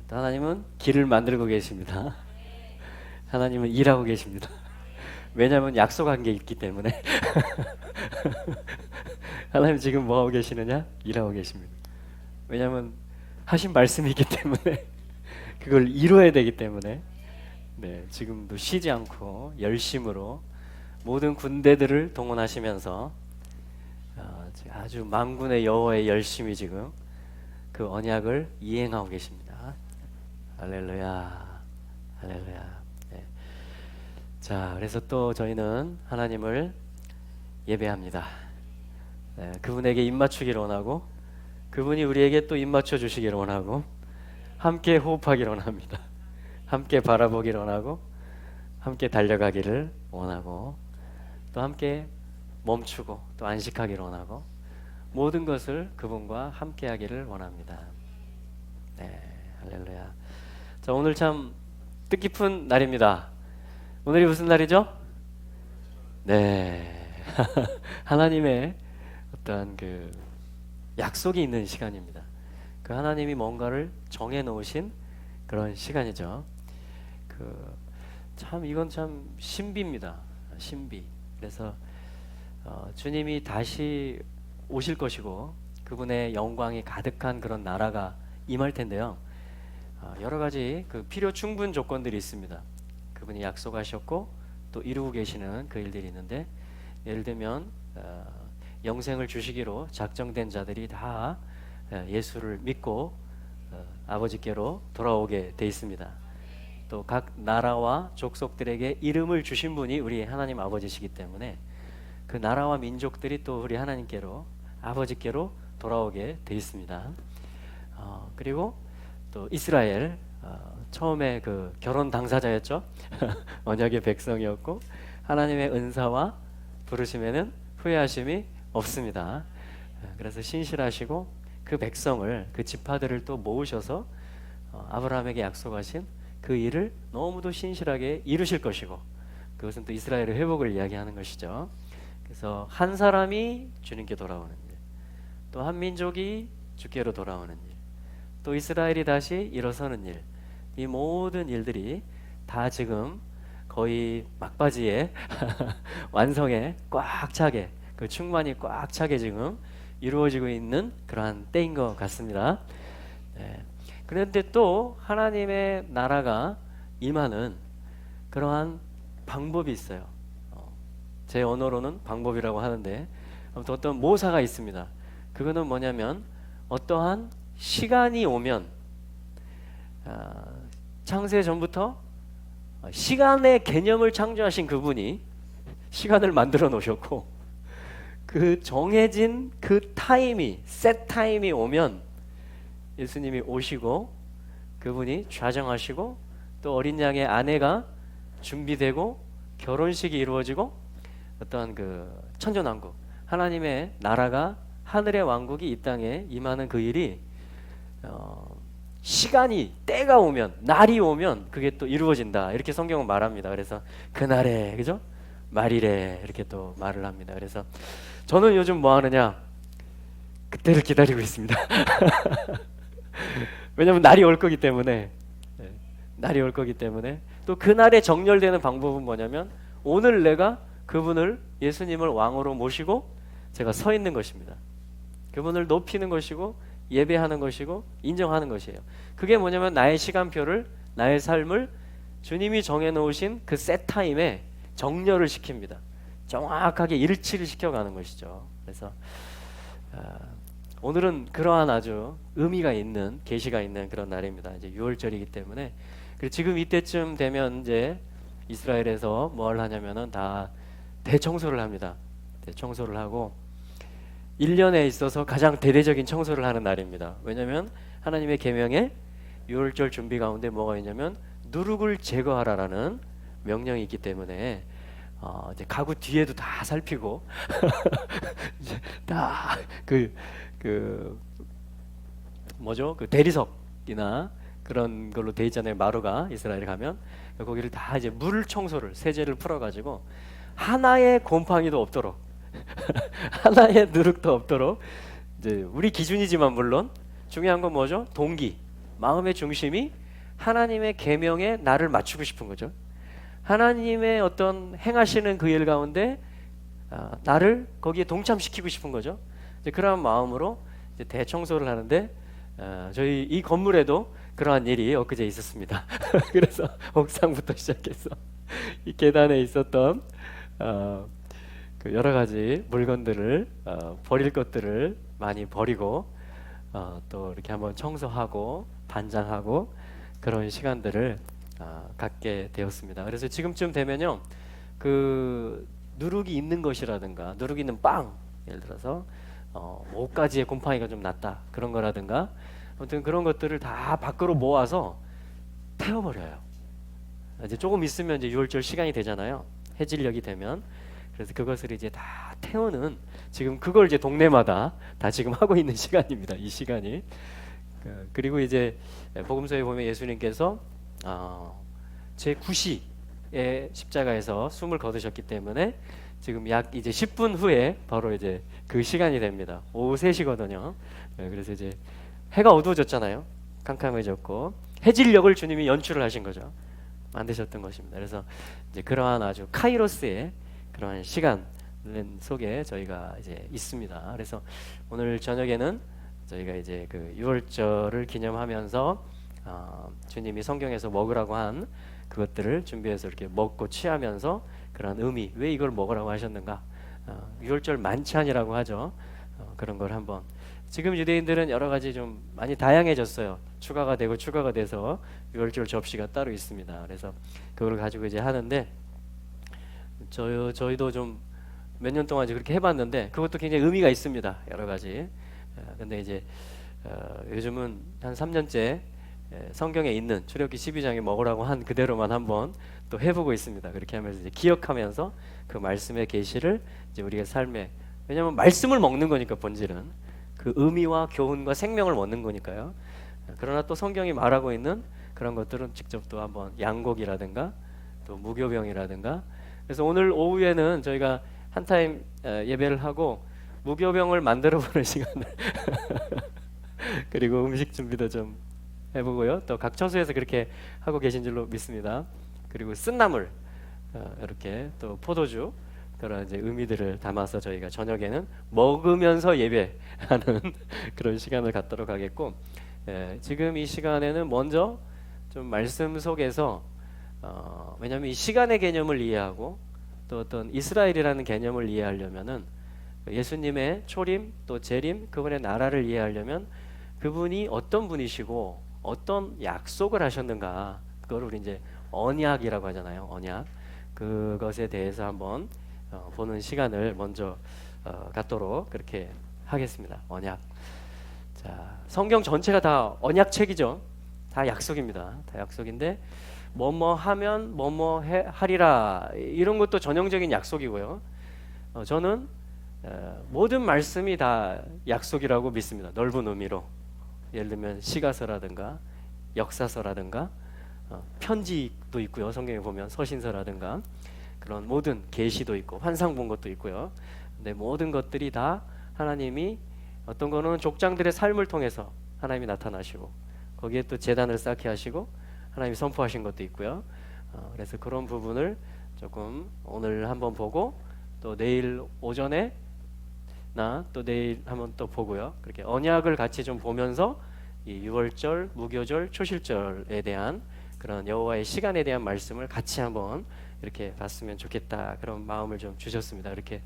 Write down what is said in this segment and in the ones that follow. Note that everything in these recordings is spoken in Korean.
또 하나님은 길을 만들고 계십니다. 하나님은 일하고 계십니다. 왜냐하면 약속한 게 있기 때문에. 하나님 지금 뭐 하고 계시느냐? 일하고 계십니다. 왜냐하면 하신 말씀이 있기 때문에 그걸 이루어야 되기 때문에 지금도 쉬지 않고 열심으로 모든 군대들을 동원하시면서 아주 만군의 여호와의 열심히 지금 그 언약을 이행하고 계십니다. 할렐루야, 할렐루야. 자, 그래서 또 저희는 하나님을 예배합니다. 그분에게 입맞추기를 원하고 그분이 우리에게 또 입맞춰 주시기를 원하고 함께 호흡하기를 원합니다. 함께 바라보기를 원하고 함께 달려가기를 원하고 또 함께 멈추고 또 안식하기를 원하고 모든 것을 그분과 함께 하기를 원합니다. 할렐루야. 자, 오늘 참 뜻깊은 날입니다. 오늘이 무슨 날이죠? 하나님의 어떤 그 약속이 있는 시간입니다. 그 하나님이 뭔가를 정해 놓으신 그런 시간이죠. 참 이건 참 신비입니다. 신비. 그래서 주님이 다시 오실 것이고 그분의 영광이 가득한 그런 나라가 임할 텐데요. 여러 가지 그 필요 충분 조건들이 있습니다. 그분이 약속하셨고 또 이루고 계시는 그 일들이 있는데, 예를 들면 영생을 주시기로 작정된 자들이 다 예수를 믿고 아버지께로 돌아오게 돼 있습니다. 또 각 나라와 족속들에게 이름을 주신 분이 우리 하나님 아버지시기 때문에 그 나라와 민족들이 또 우리 하나님께로 아버지께로 돌아오게 돼 있습니다. 그리고 또 이스라엘 처음에 그 결혼 당사자였죠. 언약의 백성이었고 하나님의 은사와 부르심에는 후회하심이 없습니다. 그래서 신실하시고 그 백성을, 그 지파들을 또 모으셔서 아브라함에게 약속하신 그 일을 너무도 신실하게 이루실 것이고, 그것은 또 이스라엘의 회복을 이야기하는 것이죠. 그래서 한 사람이 주님께 돌아오는 일, 또 한 민족이 주께로 돌아오는 일, 또 이스라엘이 다시 일어서는 일, 이 모든 일들이 다 지금 거의 막바지에 완성에 꽉 차게, 그 충만이 꽉 차게 지금 이루어지고 있는 그러한 때인 것 같습니다. 그런데 또 하나님의 나라가 임하는 그러한 방법이 있어요. 제 언어로는 방법이라고 하는데 아무튼 어떤 모사가 있습니다. 그거는 뭐냐면 어떠한 시간이 오면 창세 전부터 시간의 개념을 창조하신 그분이 시간을 만들어 놓으셨고, 그 정해진 그 타임이, 셋 타임이 오면 예수님이 오시고 그분이 좌정하시고 또 어린 양의 아내가 준비되고 결혼식이 이루어지고 어떠한 그 천전왕국, 하나님의 나라가, 하늘의 왕국이 이 땅에 임하는 그 일이 시간이, 때가 오면, 날이 오면 그게 또 이루어진다, 이렇게 성경은 말합니다. 그래서 그날에, 그죠? 말일에 이렇게 또 말을 합니다. 그래서 저는 요즘 뭐 하느냐, 그때를 기다리고 있습니다. 왜냐하면 날이 올 거기 때문에, 날이 올 거기 때문에. 또 그날에 정렬되는 방법은 뭐냐면 오늘 내가 그분을, 예수님을 왕으로 모시고 제가 서 있는 것입니다. 그분을 높이는 것이고 예배하는 것이고 인정하는 것이에요. 그게 뭐냐면 나의 시간표를, 나의 삶을 주님이 정해놓으신 그 셋 타임에 정렬을 시킵니다. 정확하게 일치를 시켜가는 것이죠. 그래서 오늘은 그러한 아주 의미가 있는, 계시가 있는 그런 날입니다. 이제 6월절이기 때문에. 그리고 지금 이때쯤 되면 이제 이스라엘에서 뭘 하냐면은 다 대청소를 합니다. 대청소를 하고 1년에 있어서 가장 대대적인 청소를 하는 날입니다. 왜냐하면 하나님의 계명에 6월절 준비 가운데 뭐가 있냐면 누룩을 제거하라라는 명령이 있기 때문에 이제 가구 뒤에도 다 살피고 다 뭐죠? 그 대리석이나 그런 걸로 돼 있잖아요. 마루가 이스라엘에 가면 거기를 다 이제 물 청소를, 세제를 풀어가지고 하나의 곰팡이도 없도록 하나의 누룩도 없도록, 이제 우리 기준이지만 물론 중요한 건 뭐죠? 동기, 마음의 중심이 하나님의 계명에 나를 맞추고 싶은 거죠. 하나님의 어떤 행하시는 그 일 가운데 나를 거기에 동참시키고 싶은 거죠. 이제 그런 마음으로 이제 대청소를 하는데 저희 이 건물에도 그러한 일이 엊그제 있었습니다. 그래서 옥상부터 시작해서 이 계단에 있었던 그 여러 가지 물건들을 버릴 것들을 많이 버리고 또 이렇게 한번 청소하고 반장하고 그런 시간들을 갖게 되었습니다. 그래서 지금쯤 되면요, 그 누룩이 있는 것이라든가 누룩이 있는 빵, 예를 들어서 목까지의 곰팡이가 좀 났다 그런 거라든가, 아무튼 그런 것들을 다 밖으로 모아서 태워버려요. 이제 조금 있으면 이제 유월절 시간이 되잖아요. 해질녘이 되면. 그래서 그것을 이제 다 태우는, 지금 그걸 이제 동네마다 다 지금 하고 있는 시간입니다. 이 시간이. 그리고 이제 복음서에 보면 예수님께서 제 9시에 십자가에서 숨을 거두셨기 때문에 지금 약 이제 10분 후에 바로 이제 그 시간이 됩니다. 오후 3시거든요. 그래서 이제 해가 어두워졌잖아요. 캄캄해졌고 해질녘을 주님이 연출을 하신 거죠. 만드셨던 것입니다. 그래서 이제 그러한 아주 카이로스의 그러한 시간 속에 저희가 이제 있습니다. 그래서 오늘 저녁에는 저희가 이제 그 유월절을 기념하면서 주님이 성경에서 먹으라고 한 그것들을 준비해서 이렇게 먹고 취하면서 그런 의미, 왜 이걸 먹으라고 하셨는가, 유월절 만찬이라고 하죠. 그런 걸 한번, 지금 유대인들은 여러 가지 좀 많이 다양해졌어요. 추가가 되고 추가가 돼서 유월절 접시가 따로 있습니다. 그래서 그걸 가지고 이제 하는데, 저희도 좀 몇 년 동안 이제 그렇게 해봤는데 그것도 굉장히 의미가 있습니다. 여러 가지. 근데 이제 요즘은 한 3년째 성경에 있는 출애굽기 12장에 먹으라고 한 그대로만 한번 또 해보고 있습니다. 그렇게 하면서 이제 기억하면서 그 말씀의 계시를 이제 우리가 삶에, 왜냐하면 말씀을 먹는 거니까 본질은 그 의미와 교훈과 생명을 먹는 거니까요. 그러나 또 성경이 말하고 있는 그런 것들은 직접 또 한번 양곡이라든가 또 무교병이라든가, 그래서 오늘 오후에는 저희가 한 타임 예배를 하고 무교병을 만들어보는 시간을 그리고 음식 준비도 좀 해보고요. 또 각 처소에서 그렇게 하고 계신 줄로 믿습니다. 그리고 쓴나물, 이렇게 또 포도주, 그런 이제 의미들을 담아서 저희가 저녁에는 먹으면서 예배하는 그런 시간을 갖도록 하겠고, 지금 이 시간에는 먼저 좀 말씀 속에서 왜냐하면 이 시간의 개념을 이해하고 또 어떤 이스라엘이라는 개념을 이해하려면은 예수님의 초림 또 재림, 그분의 나라를 이해하려면 그분이 어떤 분이시고 어떤 약속을 하셨는가, 그걸 우리 이제 언약이라고 하잖아요. 언약, 그것에 대해서 한번 보는 시간을 먼저 갖도록 그렇게 하겠습니다. 언약. 자, 성경 전체가 다 언약책이죠. 다 약속입니다. 다 약속인데 뭐뭐 하면 뭐뭐 하리라, 이런 것도 전형적인 약속이고요. 저는 모든 말씀이 다 약속이라고 믿습니다. 넓은 의미로. 예를 들면 시가서라든가 역사서라든가 편지도 있고요. 성경에 보면 서신서라든가 그런 모든 계시도 있고 환상 본 것도 있고요. 근데 모든 것들이 다 하나님이, 어떤 거는 족장들의 삶을 통해서 하나님이 나타나시고 거기에 또 제단을 쌓게 하시고 하나님이 선포하신 것도 있고요. 그래서 그런 부분을 조금 오늘 한번 보고 또 내일 오전에 또 내일 한번 또 보고요. 그렇게 언약을 같이 좀 보면서 이 유월절, 무교절, 초실절에 대한 그런 여호와의 시간에 대한 말씀을 같이 한번 이렇게 봤으면 좋겠다, 그런 마음을 좀 주셨습니다. 이렇게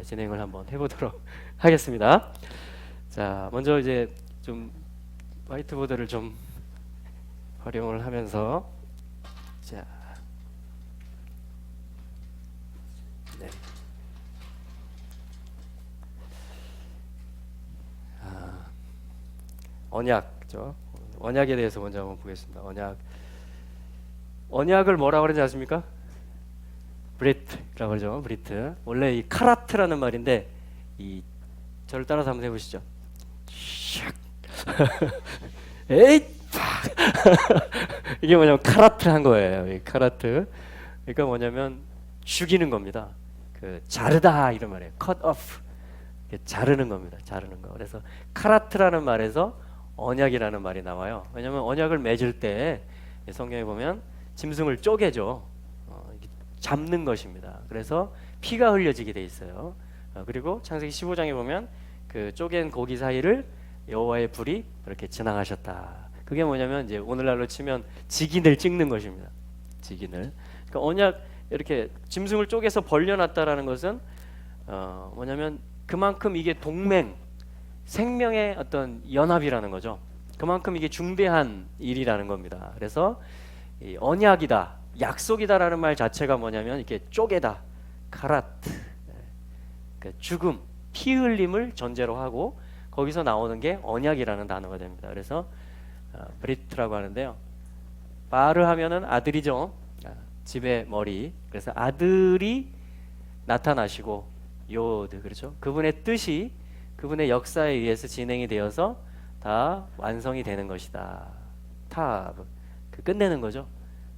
진행을 한번 해보도록 하겠습니다. 자, 먼저 이제 좀 화이트보드를 좀 활용을 하면서, 자, 네. 언약죠. 언약에 대해서 먼저 한번 보겠습니다. 언약을 뭐라고 그러지 않습니까? 브리트라고 그러죠. 브리트. 원래 이 카라트라는 말인데, 이 저를 따라서 한번 해보시죠. 에잇! 이게 뭐냐면 카라트 한 거예요. 이 카라트. 그러니까 뭐냐면 죽이는 겁니다. 그 자르다 이런 말이에요. cut off. 자르는 겁니다. 자르는 거. 그래서 카라트라는 말에서 언약이라는 말이 나와요. 왜냐하면 언약을 맺을 때 성경에 보면 짐승을 쪼개죠. 이렇게 잡는 것입니다. 그래서 피가 흘려지게 돼 있어요. 그리고 창세기 15장에 보면 그 쪼갠 고기 사이를 여호와의 불이 이렇게 지나가셨다. 그게 뭐냐면 이제 오늘날로 치면 직인을 찍는 것입니다. 직인을. 그러니까 언약 이렇게 짐승을 쪼개서 벌려놨다라는 것은 뭐냐면 그만큼 이게 동맹, 생명의 어떤 연합이라는 거죠. 그만큼 이게 중대한 일이라는 겁니다. 그래서 이 언약이다, 약속이다라는 말 자체가 뭐냐면 이렇게 쪼개다, 카라트, 그러니까 죽음, 피 흘림을 전제로 하고 거기서 나오는 게 언약이라는 단어가 됩니다. 그래서 브리트라고 하는데요. 바르 하면은 아들이죠. 집의 머리. 그래서 아들이 나타나시고 요드, 그렇죠? 그분의 뜻이 그분의 역사에 의해서 진행이 되어서 다 완성이 되는 것이다. 다 끝내는 거죠.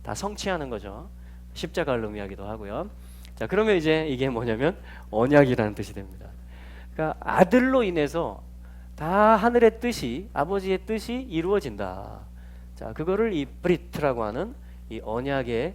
다 성취하는 거죠. 십자가를 의미하기도 하고요. 자, 그러면 이제 이게 뭐냐면 언약이라는 뜻이 됩니다. 그러니까 아들로 인해서 다 하늘의 뜻이, 아버지의 뜻이 이루어진다. 자, 그거를 이 브리트라고 하는 이 언약의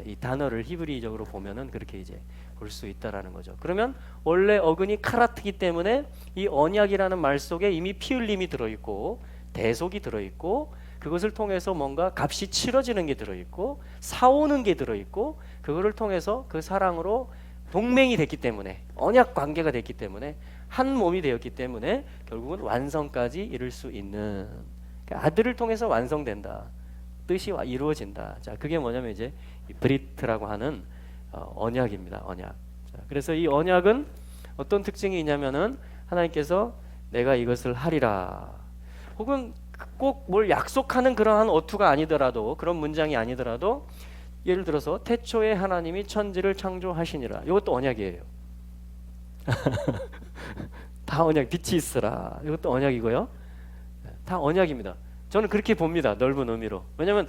이 단어를 히브리적으로 보면은 그렇게 이제 볼 수 있다라는 거죠. 그러면 원래 어근이 카라트기 때문에 이 언약이라는 말 속에 이미 피 흘림이 들어있고 대속이 들어있고 그것을 통해서 뭔가 값이 치러지는 게 들어있고 사오는 게 들어있고 그거를 통해서 그 사랑으로 동맹이 됐기 때문에 언약 관계가 됐기 때문에 한 몸이 되었기 때문에 결국은 완성까지 이룰 수 있는, 그러니까 아들을 통해서 완성된다. 뜻이 이루어진다. 자, 그게 뭐냐면 이제 이 브리트라고 하는 언약입니다. 언약. 자, 그래서 이 언약은 어떤 특징이 있냐면은 하나님께서 내가 이것을 하리라. 혹은 꼭 뭘 약속하는 그러한 어투가 아니더라도, 그런 문장이 아니더라도, 예를 들어서 태초에 하나님이 천지를 창조하시니라. 이것도 언약이에요. 다 언약. 빛이 있으라. 이것도 언약이고요. 다 언약입니다. 저는 그렇게 봅니다. 넓은 의미로. 왜냐하면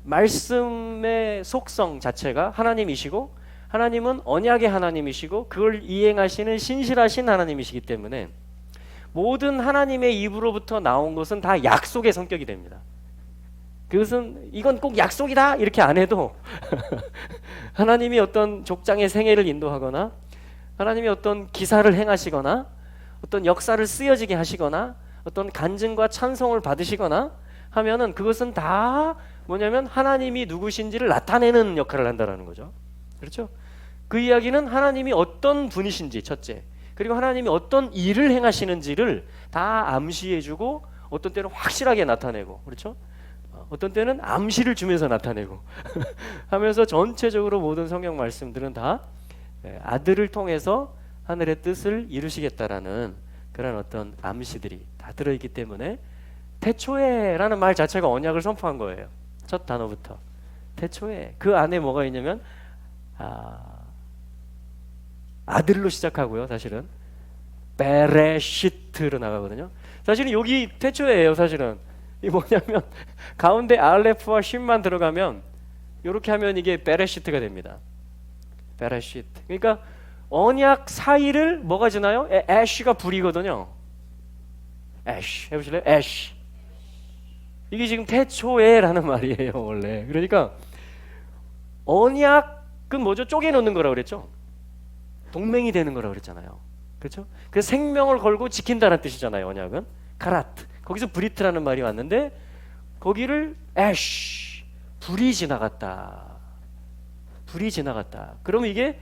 말씀의 속성 자체가 하나님이시고 하나님은 언약의 하나님이시고 그걸 이행하시는 신실하신 하나님이시기 때문에 모든 하나님의 입으로부터 나온 것은 다 약속의 성격이 됩니다. 그것은 이건 꼭 약속이다 이렇게 안 해도 하나님이 어떤 족장의 생애를 인도하거나 하나님이 어떤 기사를 행하시거나 어떤 역사를 쓰여지게 하시거나 어떤 간증과 찬송을 받으시거나 하면은 그것은 다 뭐냐면 하나님이 누구신지를 나타내는 역할을 한다라는 거죠. 그렇죠? 그 이야기는 하나님이 어떤 분이신지 첫째, 그리고 하나님이 어떤 일을 행하시는지를 다 암시해주고 어떤 때는 확실하게 나타내고, 그렇죠? 어떤 때는 암시를 주면서 나타내고 하면서 전체적으로 모든 성경 말씀들은 다 아들을 통해서 하늘의 뜻을 이루시겠다라는 그런 어떤 암시들이 다 들어있기 때문에 태초에라는 말 자체가 언약을 선포한 거예요. 첫 단어부터 태초에. 그 안에 뭐가 있냐면 아들로 시작하고요. 사실은 베레시트로 나가거든요. 사실은 여기 태초에예요. 사실은 이 뭐냐면 가운데 알레프와 쉰만 들어가면 이렇게 하면 이게 베레시트가 됩니다. 베레시트. 그러니까 언약 사이를 뭐가 지나요? 애쉬가 불이거든요. 애쉬 해보실래요? 애쉬. 이게 지금 태초에라는 말이에요. 원래. 그러니까 언약은 뭐죠? 쪼개놓는 거라고 그랬죠. 동맹이 되는 거라고 그랬잖아요. 그렇죠? 그래서 생명을 걸고 지킨다는 뜻이잖아요. 언약은 카라트. 거기서 브리트라는 말이 왔는데 거기를 애쉬, 불이 지나갔다. 불이 지나갔다. 그러면 이게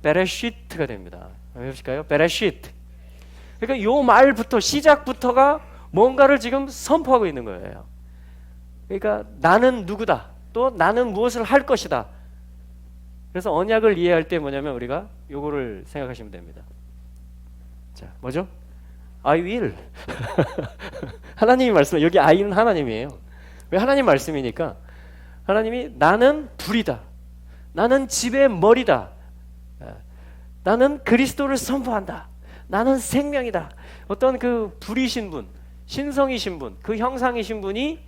베레시트가 됩니다. 해보실까요? 베레시트. 그러니까 요 말부터 시작부터가 뭔가를 지금 선포하고 있는 거예요. 그러니까 나는 누구다. 또 나는 무엇을 할 것이다. 그래서 언약을 이해할 때 뭐냐면 우리가 요거를 생각하시면 됩니다. 자, 뭐죠? I will. 하나님이 말씀, 여기 I는 하나님이에요. 왜? 하나님 말씀이니까 하나님이 나는 불이다. 나는 집의 머리다. 나는 그리스도를 선포한다. 나는 생명이다. 어떤 그 불이신 분, 신성이신 분, 그 형상이신 분이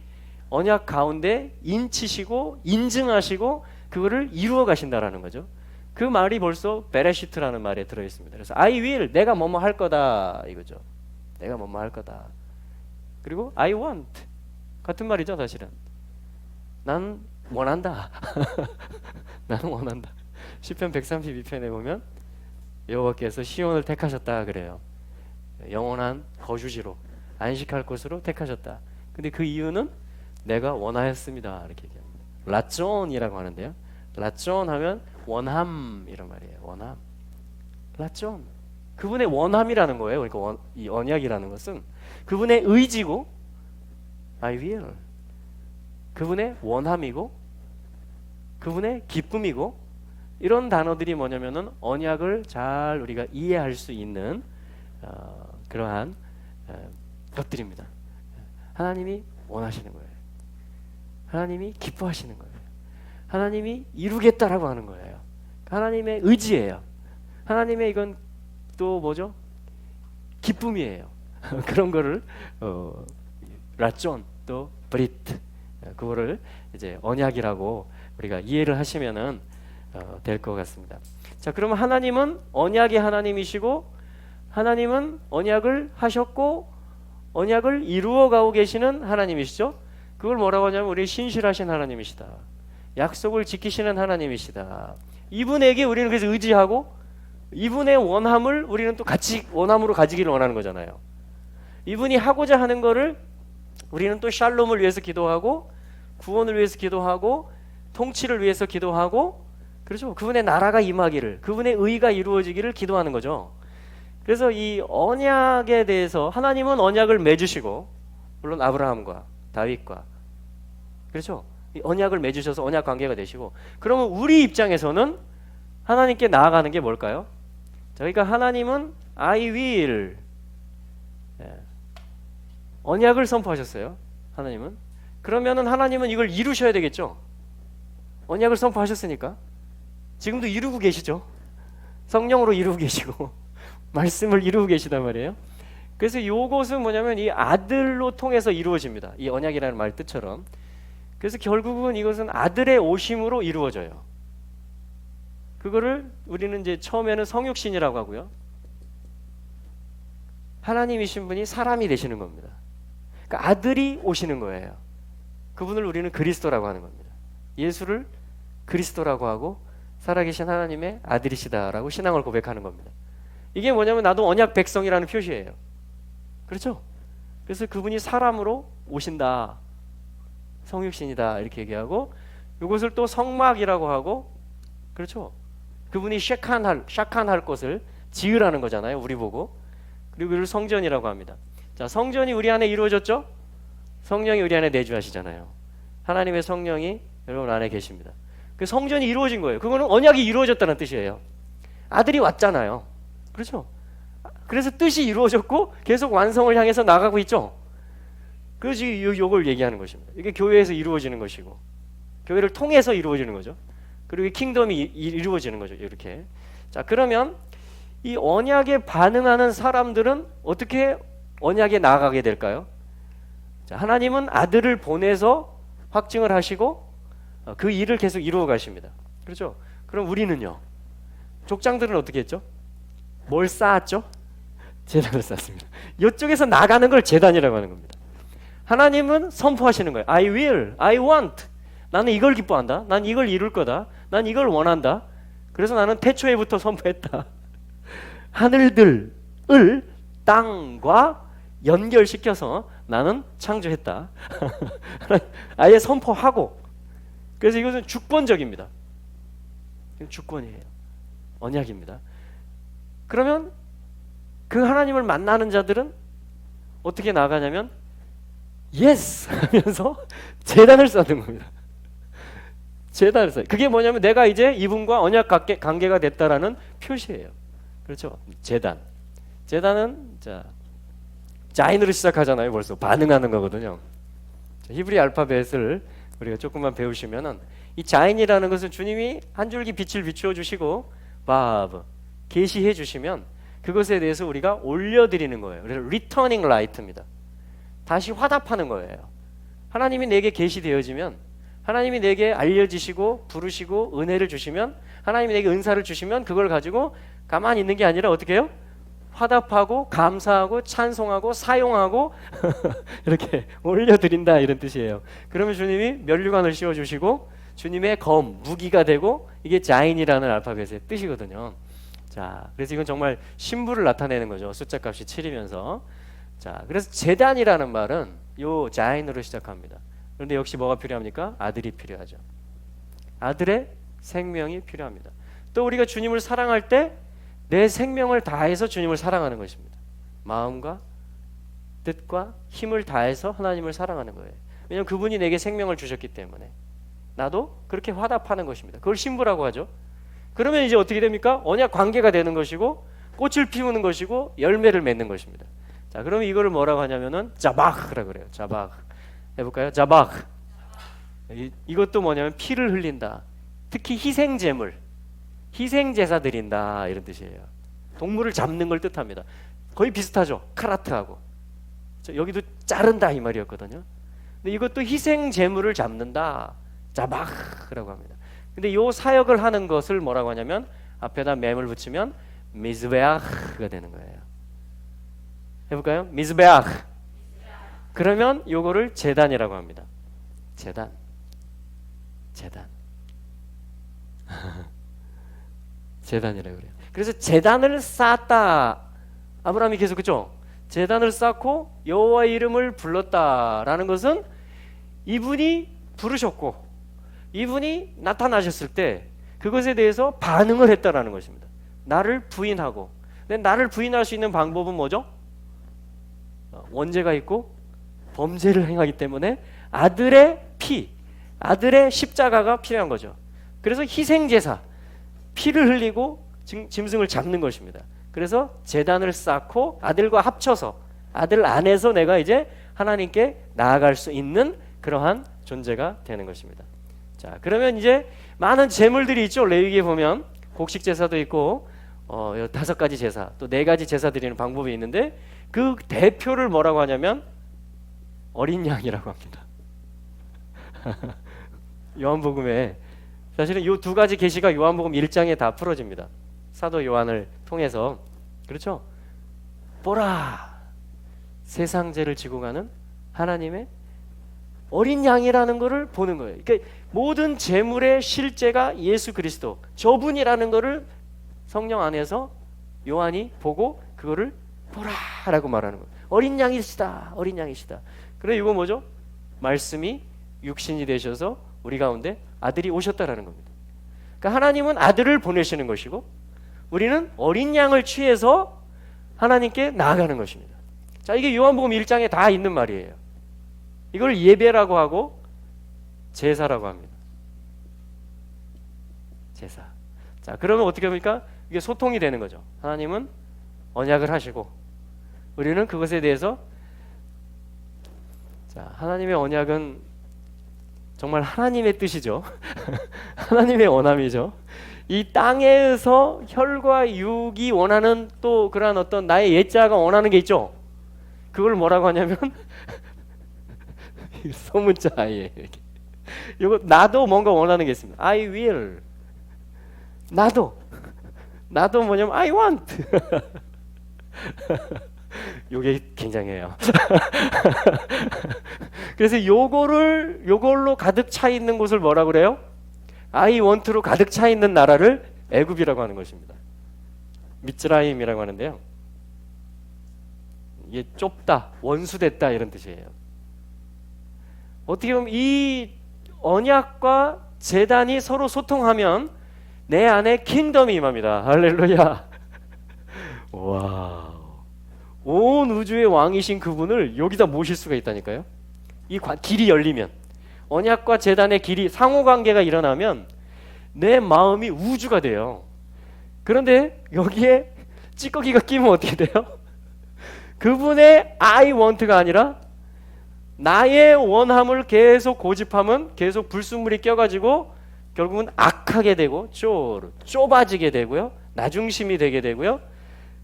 언약 가운데 인치시고 인증하시고 그거를 이루어 가신다라는 거죠. 그 말이 벌써 베레시트라는 말에 들어 있습니다. 그래서 I will, 내가 뭐뭐 할 거다 이거죠. 내가 뭐뭐 할 거다. 그리고 I want 같은 말이죠. 사실은 난 원한다. 나는 원한다. 시편 132편에 보면 여호와께서 시온을 택하셨다 그래요. 영원한 거주지로 안식할 곳으로 택하셨다. 근데 그 이유는 내가 원하였습니다. 이렇게 얘기합니다. 라존이라고 하는데요. 라존 하면 원함 이런 말이에요. 원함. 라존. 그분의 원함이라는 거예요. 그러니까 이 언약이라는 것은 그분의 의지고 I will. 그분의 원함이고 그분의 기쁨이고 이런 단어들이 뭐냐면은 언약을 잘 우리가 이해할 수 있는 그러한 것들입니다. 하나님이 원하시는 거예요. 하나님이 기뻐하시는 거예요. 하나님이 이루겠다라고 하는 거예요. 하나님의 의지예요. 하나님의 이건 또 뭐죠? 기쁨이에요. 그런 거를 라존 또 브리트 그거를 이제 언약이라고 우리가 이해를 하시면은 될 것 같습니다. 자, 그러면 하나님은 언약의 하나님이시고 하나님은 언약을 하셨고 언약을 이루어가고 계시는 하나님이시죠. 그걸 뭐라고 하냐면 우리 신실하신 하나님이시다. 약속을 지키시는 하나님이시다. 이분에게 우리는 그래서 의지하고 이분의 원함을 우리는 또 같이 원함으로 가지기를 원하는 거잖아요. 이분이 하고자 하는 거를 우리는 또 샬롬을 위해서 기도하고 구원을 위해서 기도하고 통치를 위해서 기도하고 그렇죠. 그분의 나라가 임하기를 그분의 의가 이루어지기를 기도하는 거죠. 그래서 이 언약에 대해서 하나님은 언약을 맺으시고 물론 아브라함과 다윗과 그렇죠. 이 언약을 맺으셔서 언약 관계가 되시고 그러면 우리 입장에서는 하나님께 나아가는 게 뭘까요? 그러니까 하나님은 I will 언약을 선포하셨어요. 하나님은 그러면은 하나님은 이걸 이루셔야 되겠죠. 언약을 선포하셨으니까 지금도 이루고 계시죠. 성령으로 이루고 계시고 말씀을 이루고 계시단 말이에요. 그래서 이것은 뭐냐면 이 아들로 통해서 이루어집니다. 이 언약이라는 말 뜻처럼. 그래서 결국은 이것은 아들의 오심으로 이루어져요. 그거를 우리는 이제 처음에는 성육신이라고 하고요. 하나님이신 분이 사람이 되시는 겁니다. 그러니까 아들이 오시는 거예요. 그분을 우리는 그리스도라고 하는 겁니다. 예수를 그리스도라고 하고 살아계신 하나님의 아들이시다라고 신앙을 고백하는 겁니다. 이게 뭐냐면 나도 언약 백성이라는 표시예요. 그렇죠? 그래서 그분이 사람으로 오신다. 성육신이다 이렇게 얘기하고 이것을 또 성막이라고 하고 그렇죠? 그분이 샤칸할 것을 지으라는 거잖아요. 우리 보고. 그리고 이를 성전이라고 합니다. 자, 성전이 우리 안에 이루어졌죠? 성령이 우리 안에 내주하시잖아요. 하나님의 성령이 여러분 안에 계십니다. 그 성전이 이루어진 거예요. 그거는 언약이 이루어졌다는 뜻이에요. 아들이 왔잖아요. 그렇죠? 그래서 뜻이 이루어졌고 계속 완성을 향해서 나가고 있죠. 그래서 이걸 얘기하는 것입니다. 이게 교회에서 이루어지는 것이고 교회를 통해서 이루어지는 거죠. 그리고 이 킹덤이 이루어지는 거죠. 이렇게. 자, 그러면 이 언약에 반응하는 사람들은 어떻게 언약에 나아가게 될까요? 자, 하나님은 아들을 보내서 확증을 하시고 그 일을 계속 이루어 가십니다. 그렇죠? 그럼 우리는요? 족장들은 어떻게 했죠? 뭘 쌓았죠? 제단을 쌓습니다. 이쪽에서 나가는 걸 제단이라고 하는 겁니다. 하나님은 선포하시는 거예요. I will, I want. 나는 이걸 기뻐한다. 난 이걸 이룰 거다. 난 이걸 원한다. 그래서 나는 태초에부터 선포했다. 하늘들을 땅과 연결시켜서 나는 창조했다. 아예 선포하고. 그래서 이것은 주권적입니다. 주권이에요. 언약입니다. 그러면 그 하나님을 만나는 자들은 어떻게 나가냐면 예스 하면서 제단을 쌓는 겁니다. 제단을 쌓아요. 그게 뭐냐면 내가 이제 이분과 언약 관계가 됐다라는 표시예요. 그렇죠? 제단. 제단은 자인으로 시작하잖아요. 벌써 반응하는 거거든요. 히브리 알파벳을 우리가 조금만 배우시면은 이 자인이라는 것은 주님이 한 줄기 빛을 비추어 주시고 바브 계시해 주시면 그것에 대해서 우리가 올려드리는 거예요. 그래서 리터닝 라이트입니다. 다시 화답하는 거예요. 하나님이 내게 계시되어지면 하나님이 내게 알려지시고 부르시고 은혜를 주시면 하나님이 내게 은사를 주시면 그걸 가지고 가만히 있는 게 아니라 어떻게 해요? 화답하고 감사하고 찬송하고 사용하고 이렇게 올려드린다 이런 뜻이에요. 그러면 주님이 면류관을 씌워주시고 주님의 검, 무기가 되고 이게 자인이라는 알파벳의 뜻이거든요. 자, 그래서 이건 정말 신부를 나타내는 거죠. 숫자값이 7이면서. 자, 그래서 제단이라는 말은 요 자인으로 시작합니다. 그런데 역시 뭐가 필요합니까? 아들이 필요하죠. 아들의 생명이 필요합니다. 또 우리가 주님을 사랑할 때 내 생명을 다해서 주님을 사랑하는 것입니다. 마음과 뜻과 힘을 다해서 하나님을 사랑하는 거예요. 왜냐하면 그분이 내게 생명을 주셨기 때문에 나도 그렇게 화답하는 것입니다. 그걸 신부라고 하죠. 그러면 이제 어떻게 됩니까? 언약 관계가 되는 것이고 꽃을 피우는 것이고 열매를 맺는 것입니다. 자, 그러면 이거를 뭐라고 하냐면은 자바흐라고 그래요. 자바흐. 해볼까요? 자바흐. 이것도 뭐냐면 피를 흘린다. 특히 희생제물, 희생제사 드린다 이런 뜻이에요. 동물을 잡는 걸 뜻합니다. 거의 비슷하죠. 카라트하고. 여기도 자른다 이 말이었거든요. 근데 이것도 희생제물을 잡는다. 자바흐라고 합니다. 근데 이 사역을 하는 것을 뭐라고 하냐면 앞에다 맴을 붙이면 미즈베아흐가 되는 거예요. 해볼까요? 미즈베아흐. 그러면 요거를 제단이라고 합니다. 제단. 제단이라고 그래요. 그래서 제단을 쌓았다. 아브라함이 계속 그죠? 제단을 쌓고 여호와의 이름을 불렀다라는 것은 이분이 부르셨고 이분이 나타나셨을 때 그것에 대해서 반응을 했다라는 것입니다. 나를 부인하고. 근데 나를 부인할 수 있는 방법은 뭐죠? 원죄가 있고 범죄를 행하기 때문에 아들의 피, 아들의 십자가가 필요한 거죠. 그래서 희생제사, 피를 흘리고 짐승을 잡는 것입니다. 그래서 제단을 쌓고 아들과 합쳐서 아들 안에서 내가 이제 하나님께 나아갈 수 있는 그러한 존재가 되는 것입니다. 자, 그러면 이제 많은 제물들이 있죠. 레위기에 보면 곡식 제사도 있고 5가지 제사, 또 4가지 제사 드리는 방법이 있는데 그 대표를 뭐라고 하냐면 어린 양이라고 합니다. 요한복음에 사실은 이 2가지 계시가 요한복음 1장에 다 풀어집니다. 사도 요한을 통해서. 그렇죠? 보라, 세상 죄를 지고 가는 하나님의 어린 양이라는 것을 보는 거예요. 그러니까 모든 제물의 실제가 예수 그리스도, 저분이라는 것을 성령 안에서 요한이 보고 그거를 보라라고 말하는 거예요. 어린 양이시다, 어린 양이시다. 그래 이거 뭐죠? 말씀이 육신이 되셔서 우리 가운데 아들이 오셨다라는 겁니다. 그러니까 하나님은 아들을 보내시는 것이고 우리는 어린 양을 취해서 하나님께 나아가는 것입니다. 자, 이게 요한복음 1장에 다 있는 말이에요. 이걸 예배라고 하고 제사라고 합니다. 제사. 자, 그러면 어떻게 합니까? 이게 소통이 되는 거죠. 하나님은 언약을 하시고 우리는 그것에 대해서 자, 하나님의 언약은 정말 하나님의 뜻이죠. 하나님의 원함이죠. 이 땅에서 혈과 육이 원하는 또 그러한 어떤 나의 옛자가 원하는 게 있죠. 그걸 뭐라고 하냐면 소문자 아예 이거 나도 뭔가 원하는 게 있습니다. I will. 나도 뭐냐면 I want. 요게 굉장해요. 그래서 요걸로 가득 차 있는 곳을 뭐라 그래요? I want로 가득 차 있는 나라를 애굽이라고 하는 것입니다. 미츠라임이라고 하는데요. 이게 좁다, 원수됐다 이런 뜻이에요. 어떻게 보면 이 언약과 제단이 서로 소통하면 내 안에 킹덤이 임합니다. 할렐루야. 와. 온 우주의 왕이신 그분을 여기다 모실 수가 있다니까요. 이 길이 열리면 언약과 제단의 길이 상호관계가 일어나면 내 마음이 우주가 돼요. 그런데 여기에 찌꺼기가 끼면 어떻게 돼요? 그분의 I want가 아니라 나의 원함을 계속 고집하면 계속 불순물이 껴가지고 결국은 악하게 되고 좁아지게 되고요. 나중심이 되게 되고요.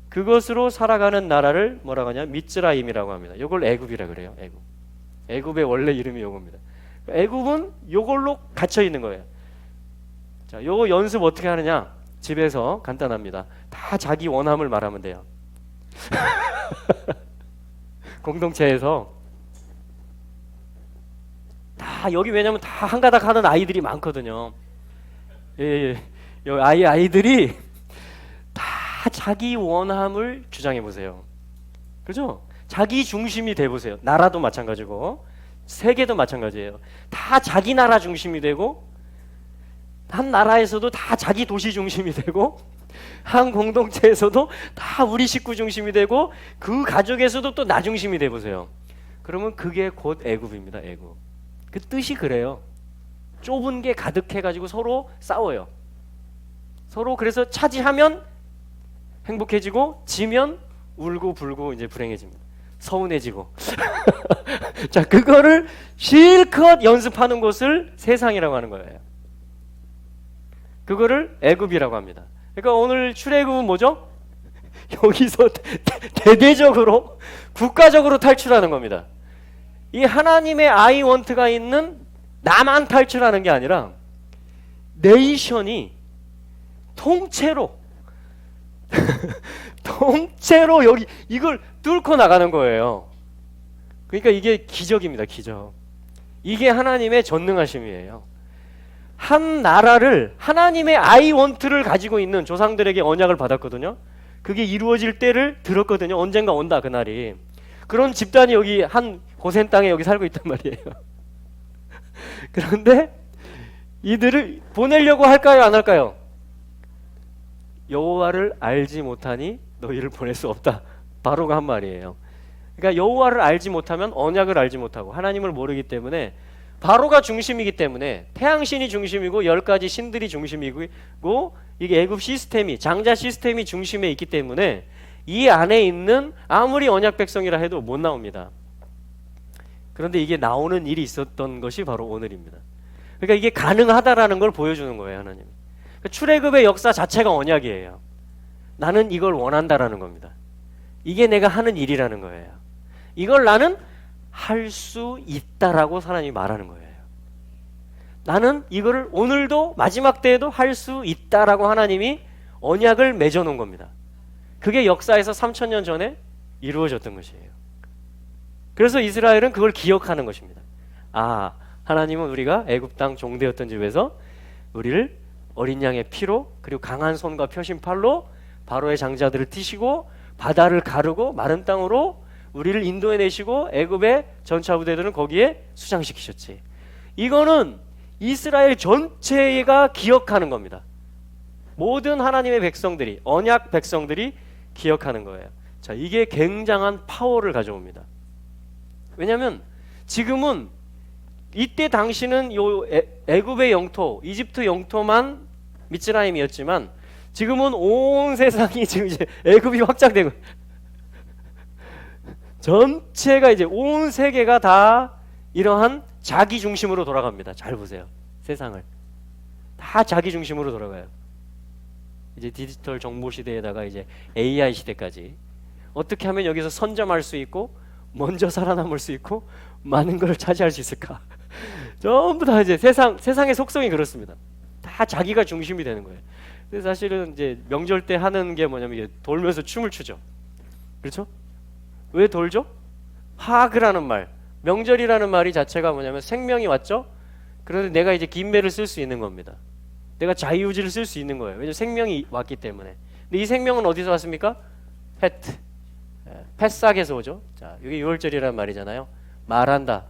그것으로 살아가는 나라를 뭐라고 하냐? 미츠라임이라고 합니다. 이걸 애굽이라 그래요. 애굽의 원래 이름이 요겁니다. 애굽은 요걸로 갇혀 있는 거예요. 자, 요거 연습 어떻게 하느냐? 집에서 간단합니다. 다 자기 원함을 말하면 돼요. 공동체에서 다 여기 왜냐면 다 한 가닥 하는 아이들이 많거든요. 예, 예. 아이들이 다 자기 원함을 주장해 보세요. 그죠? 자기 중심이 돼 보세요. 나라도 마찬가지고 세계도 마찬가지예요. 다 자기 나라 중심이 되고 한 나라에서도 다 자기 도시 중심이 되고 한 공동체에서도 다 우리 식구 중심이 되고 그 가족에서도 또 나 중심이 돼 보세요. 그러면 그게 곧 애굽입니다. 애굽. 그 뜻이 그래요. 좁은 게 가득해가지고 서로 싸워요. 서로 그래서 차지하면 행복해지고 지면 울고 불고 이제 불행해집니다. 서운해지고. 자, 그거를 실컷 연습하는 곳을 세상이라고 하는 거예요. 그거를 애굽이라고 합니다. 그러니까 오늘 출애굽은 뭐죠? 여기서 대대적으로 국가적으로 탈출하는 겁니다. 이 하나님의 아이원트가 있는 나만 탈출하는 게 아니라 네이션이 통째로 통째로 여기 이걸 뚫고 나가는 거예요. 그러니까 이게 기적입니다. 기적. 이게 하나님의 전능하심이에요. 한 나라를 하나님의 아이원트를 가지고 있는 조상들에게 언약을 받았거든요. 그게 이루어질 때를 들었거든요. 언젠가 온다 그날이. 그런 집단이 여기 한 고센 땅에 여기 살고 있단 말이에요. 그런데 이들을 보내려고 할까요? 안 할까요? 여호와를 알지 못하니 너희를 보낼 수 없다. 바로가 한 말이에요. 그러니까 여호와를 알지 못하면 언약을 알지 못하고 하나님을 모르기 때문에 바로가 중심이기 때문에 태양신이 중심이고 10가지 신들이 중심이고 이게 애굽 시스템이 장자 시스템이 중심에 있기 때문에 이 안에 있는 아무리 언약 백성이라 해도 못 나옵니다. 그런데 이게 나오는 일이 있었던 것이 바로 오늘입니다. 그러니까 이게 가능하다라는 걸 보여주는 거예요. 하나님. 그러니까 출애굽의 역사 자체가 언약이에요. 나는 이걸 원한다라는 겁니다. 이게 내가 하는 일이라는 거예요. 이걸 나는 할 수 있다라고 하나님이 말하는 거예요. 나는 이거를 오늘도 마지막 때에도 할 수 있다라고 하나님이 언약을 맺어놓은 겁니다. 그게 역사에서 3000년 전에 이루어졌던 것이에요. 그래서 이스라엘은 그걸 기억하는 것입니다. 아, 하나님은 우리가 애굽 땅 종되었던 집에서 우리를 어린 양의 피로 그리고 강한 손과 펴신 팔로 바로의 장자들을 뛰시고 바다를 가르고 마른 땅으로 우리를 인도해내시고 애굽의 전차 부대들은 거기에 수장시키셨지. 이거는 이스라엘 전체가 기억하는 겁니다. 모든 하나님의 백성들이 언약 백성들이 기억하는 거예요. 자, 이게 굉장한 파워를 가져옵니다. 왜냐하면 지금은 이때 당시는 요 애굽의 영토, 이집트 영토만 미츠라임이었지만 지금은 온 세상이 지금 이제 애굽이 확장되고 전체가 이제 온 세계가 다 이러한 자기 중심으로 돌아갑니다. 잘 보세요. 세상을 다 자기 중심으로 돌아가요. 이제 디지털 정보 시대에다가 이제 AI 시대까지 어떻게 하면 여기서 선점할 수 있고 먼저 살아남을 수 있고 많은 걸 차지할 수 있을까? 전부 다 이제 세상의 속성이 그렇습니다. 다 자기가 중심이 되는 거예요. 근데 사실은 이제 명절 때 하는 게 뭐냐면 이게 돌면서 춤을 추죠. 그렇죠? 왜 돌죠? 하그라는 말, 명절이라는 말이 자체가 뭐냐면 생명이 왔죠? 그런데 내가 이제 긴매를 쓸 수 있는 겁니다. 내가 자유의지를 쓸 수 있는 거예요. 왜냐면 생명이 왔기 때문에. 근데 이 생명은 어디서 왔습니까? 패싹에서 오죠. 자, 이게 유월절이라는 말이잖아요. 말한다.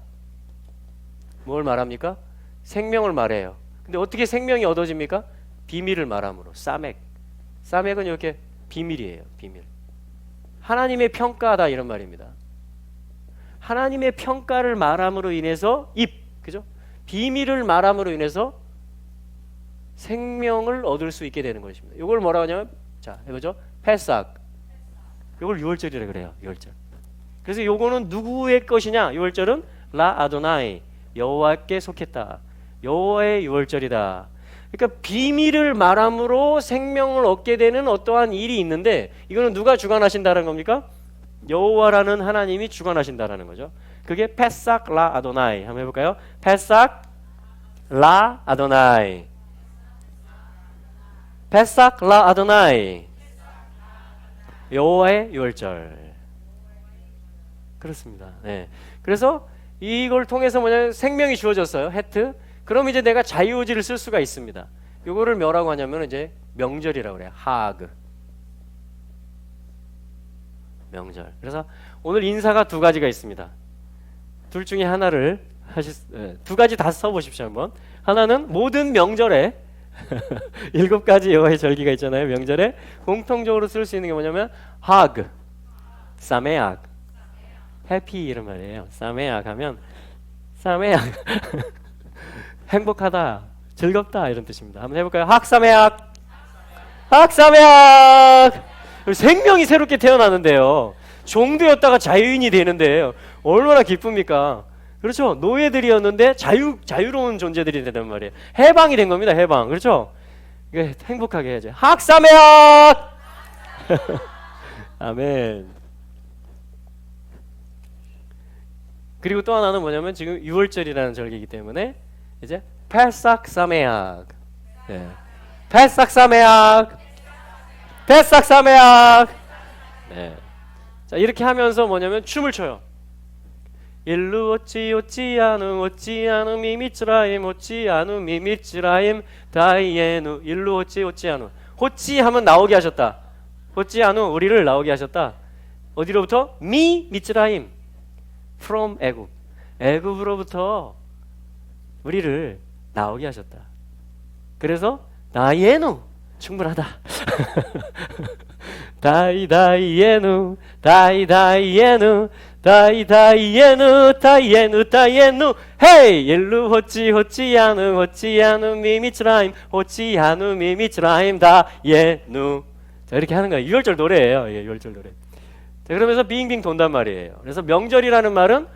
뭘 말합니까? 생명을 말해요. 근데 어떻게 생명이 얻어집니까? 비밀을 말함으로. 싸맥은 이렇게 비밀이에요. 비밀. 하나님의 평가다 이런 말입니다. 하나님의 평가를 말함으로 인해서 그죠? 비밀을 말함으로 인해서 생명을 얻을 수 있게 되는 것입니다. 이걸 뭐라고 하냐면 자, 해보죠. 패싹. 이걸 유월절이라 그래요. 유월절. 그래서 요거는 누구의 것이냐? 유월절은 라 아도나이, 여호와께 속했다. 여호와의 유월절이다. 그러니까 비밀을 말함으로 생명을 얻게 되는 어떠한 일이 있는데 이거는 누가 주관하신다는 겁니까? 여호와라는 하나님이 주관하신다라는 거죠. 그게 패싹 라 아도나이. 한번 해볼까요? 패싹 라 아도나이. 패싹 라 아도나이. 여호와의 유월절. 그렇습니다. 네. 그래서 이걸 통해서 뭐냐면 생명이 주어졌어요. 헤트. 그럼 이제 내가 자유의지를 쓸 수가 있습니다. 이거를 뭐라고 하냐면 이제 명절이라고 그래요. 하그. 명절. 그래서 오늘 인사가 두 가지가 있습니다. 둘 중에 하나를 두 가지 다 써보십시오 한번. 하나는 모든 명절에 7가지 여호와의 절기가 있잖아요. 명절에 공통적으로 쓸 수 있는 게 뭐냐면 하그, 사메악, 해피 이런 말이에요. 사메악 하면 사메악 행복하다, 즐겁다 이런 뜻입니다. 한번 해볼까요? 학사메악, 학사메악. 생명이 새롭게 태어나는데요. 종되었다가 자유인이 되는데 얼마나 기쁩니까? 그렇죠? 노예들이었는데 자유로운 존재들이 되는 말이에요. 해방이 된 겁니다. 해방. 그렇죠? 이게 행복하게 해야죠. 학사메악. 아멘. 그리고 또 하나는 뭐냐면 지금 6월절이라는 절기이기 때문에 이제 페삭 사메악. 네. 페삭 사메악. 페삭 사메악. 네. 자, 이렇게 하면서 뭐냐면 춤을 춰요. 일루 오찌 아누 미미츠라임 오찌 아누 미미츠라임 다이에누 일루 오찌 아누. 호찌 하면 나오게 하셨다. 호찌 아누 우리를 나오게 하셨다. 어디로부터? 미미츠라임 from 애굽. 애굽으로부터 우리를 나오게 하셨다. 그래서 다이에누 충분하다. 다이다이에누 다이다이에누 다이다이에누 다이에누 헤이 일루 호찌 아누 미미츠라임 호찌 아누 미미츠라임 다이에누. 자, 이렇게 하는 거예요. 6월절 노래예요. 예, 6월절 노래. 자, 그러면서 빙빙 돈단 말이에요. 그래서 명절이라는 말은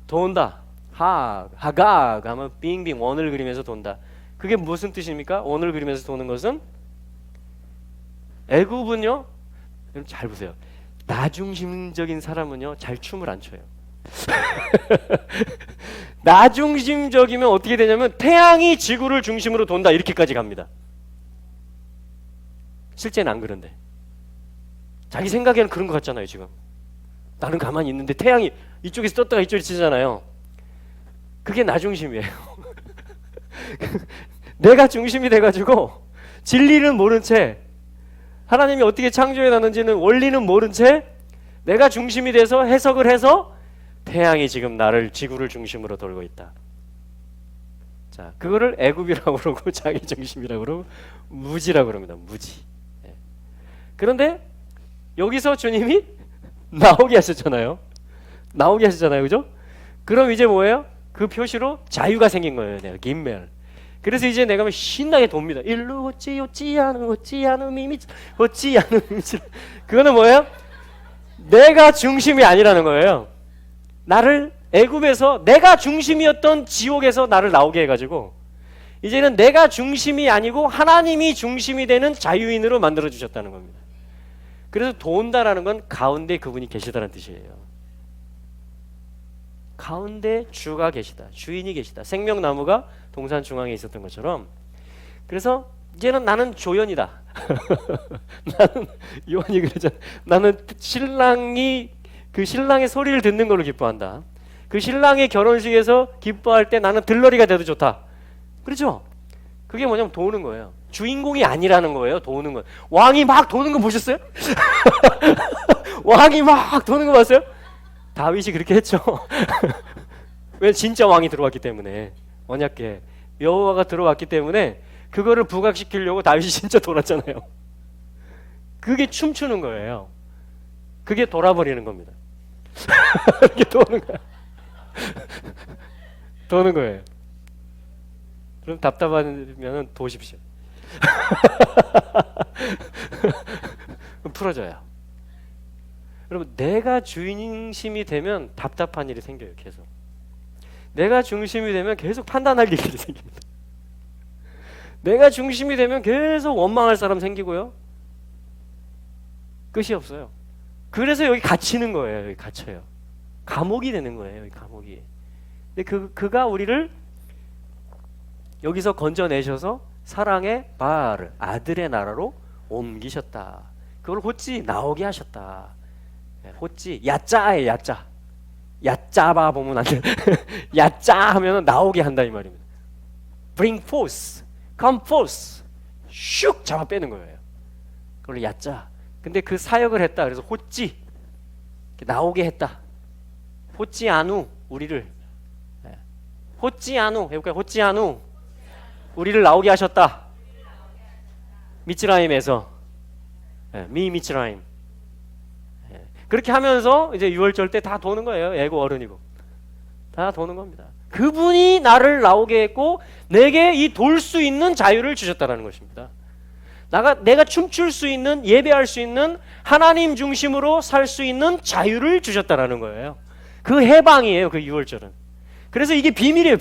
돈다. 하가 하면 빙빙 원을 그리면서 돈다. 그게 무슨 뜻입니까? 원을 그리면서 도는 것은 애굽은요. 여러분 잘 보세요. 나중심적인 사람은요 잘 춤을 안 춰요. 나중심적이면 어떻게 되냐면 태양이 지구를 중심으로 돈다 이렇게까지 갑니다. 실제는 안 그런데 자기 생각에는 그런 것 같잖아요. 지금 나는 가만히 있는데 태양이 이쪽에서 떴다가 이쪽에 치잖아요. 그게 나중심이에요. 내가 중심이 돼가지고 진리는 모른 채 하나님이 어떻게 창조해놨는지는 원리는 모른 채 내가 중심이 돼서 해석을 해서 태양이 지금 나를 지구를 중심으로 돌고 있다. 자, 그거를 애굽이라고 그러고 자기 중심이라고 그러고 무지라고 그럽니다. 무지. 네. 그런데 여기서 주님이 나오게 하셨잖아요. 나오게 하셨잖아요. 그죠? 그럼 이제 뭐예요? 그 표시로 자유가 생긴 거예요. 내가 김멜. 그래서 이제 내가 신나게 돕니다. 일루 오찌 아누 미미츠 그거는 뭐예요? 내가 중심이 아니라는 거예요. 나를 애굽에서 내가 중심이었던 지옥에서 나를 나오게 해가지고 이제는 내가 중심이 아니고 하나님이 중심이 되는 자유인으로 만들어 주셨다는 겁니다. 그래서 도운다라는 건 가운데 그분이 계시다는 뜻이에요. 가운데 주가 계시다. 주인이 계시다. 생명나무가 동산 중앙에 있었던 것처럼. 그래서 이제는 나는 조연이다. 나는 요한이 그러잖아. 나는 신랑이 그 신랑의 소리를 듣는 걸로 기뻐한다. 그 신랑의 결혼식에서 기뻐할 때 나는 들러리가 돼도 좋다. 그렇죠? 그게 뭐냐면 도우는 거예요. 주인공이 아니라는 거예요. 도우는 거. 왕이 막 도는 거 보셨어요? 왕이 막 도는 거 봤어요? 다윗이 그렇게 했죠. 왜? 진짜 왕이 들어왔기 때문에. 언약궤 여호와가 들어왔기 때문에 그거를 부각시키려고 다윗이 진짜 돌았잖아요. 그게 춤추는 거예요. 그게 돌아버리는 겁니다. 이렇게 도는 거야. 도는 거예요. 그럼 답답하면 도십시오. 풀어져요. 여러분, 내가 중심이 되면 답답한 일이 생겨요. 계속. 내가 중심이 되면 계속 판단할 일이 생깁니다. 내가 중심이 되면 계속 원망할 사람 생기고요. 끝이 없어요. 그래서 여기 갇히는 거예요. 여기 갇혀요. 감옥이 되는 거예요. 여기 감옥이. 근데 그가 우리를 여기서 건져내셔서 사랑의 바알, 아들의 나라로 옮기셨다. 그걸 호찌 나오게 하셨다. 호찌 야짜에 야짜. 야짜바 보면 안 돼. 야짜 하면은 나오게 한다 이 말입니다. Bring forth, come forth. 슉 잡아 빼는 거예요. 그걸 야짜. 근데 그 사역을 했다. 그래서 호찌 나오게 했다. 호찌 아누 우리를. 호찌 아누 해볼까요? 호찌 아누 우리를 나오게 하셨다. 미츠라임에서 미 미츠라임. 그렇게 하면서 이제 6월절 때 다 도는 거예요. 애고 어른이고 다 도는 겁니다. 그분이 나를 나오게 했고 내게 이 돌 수 있는 자유를 주셨다라는 것입니다. 내가 춤출 수 있는, 예배할 수 있는, 하나님 중심으로 살 수 있는 자유를 주셨다라는 거예요. 그 해방이에요. 그 6월절은. 그래서 이게 비밀이에요.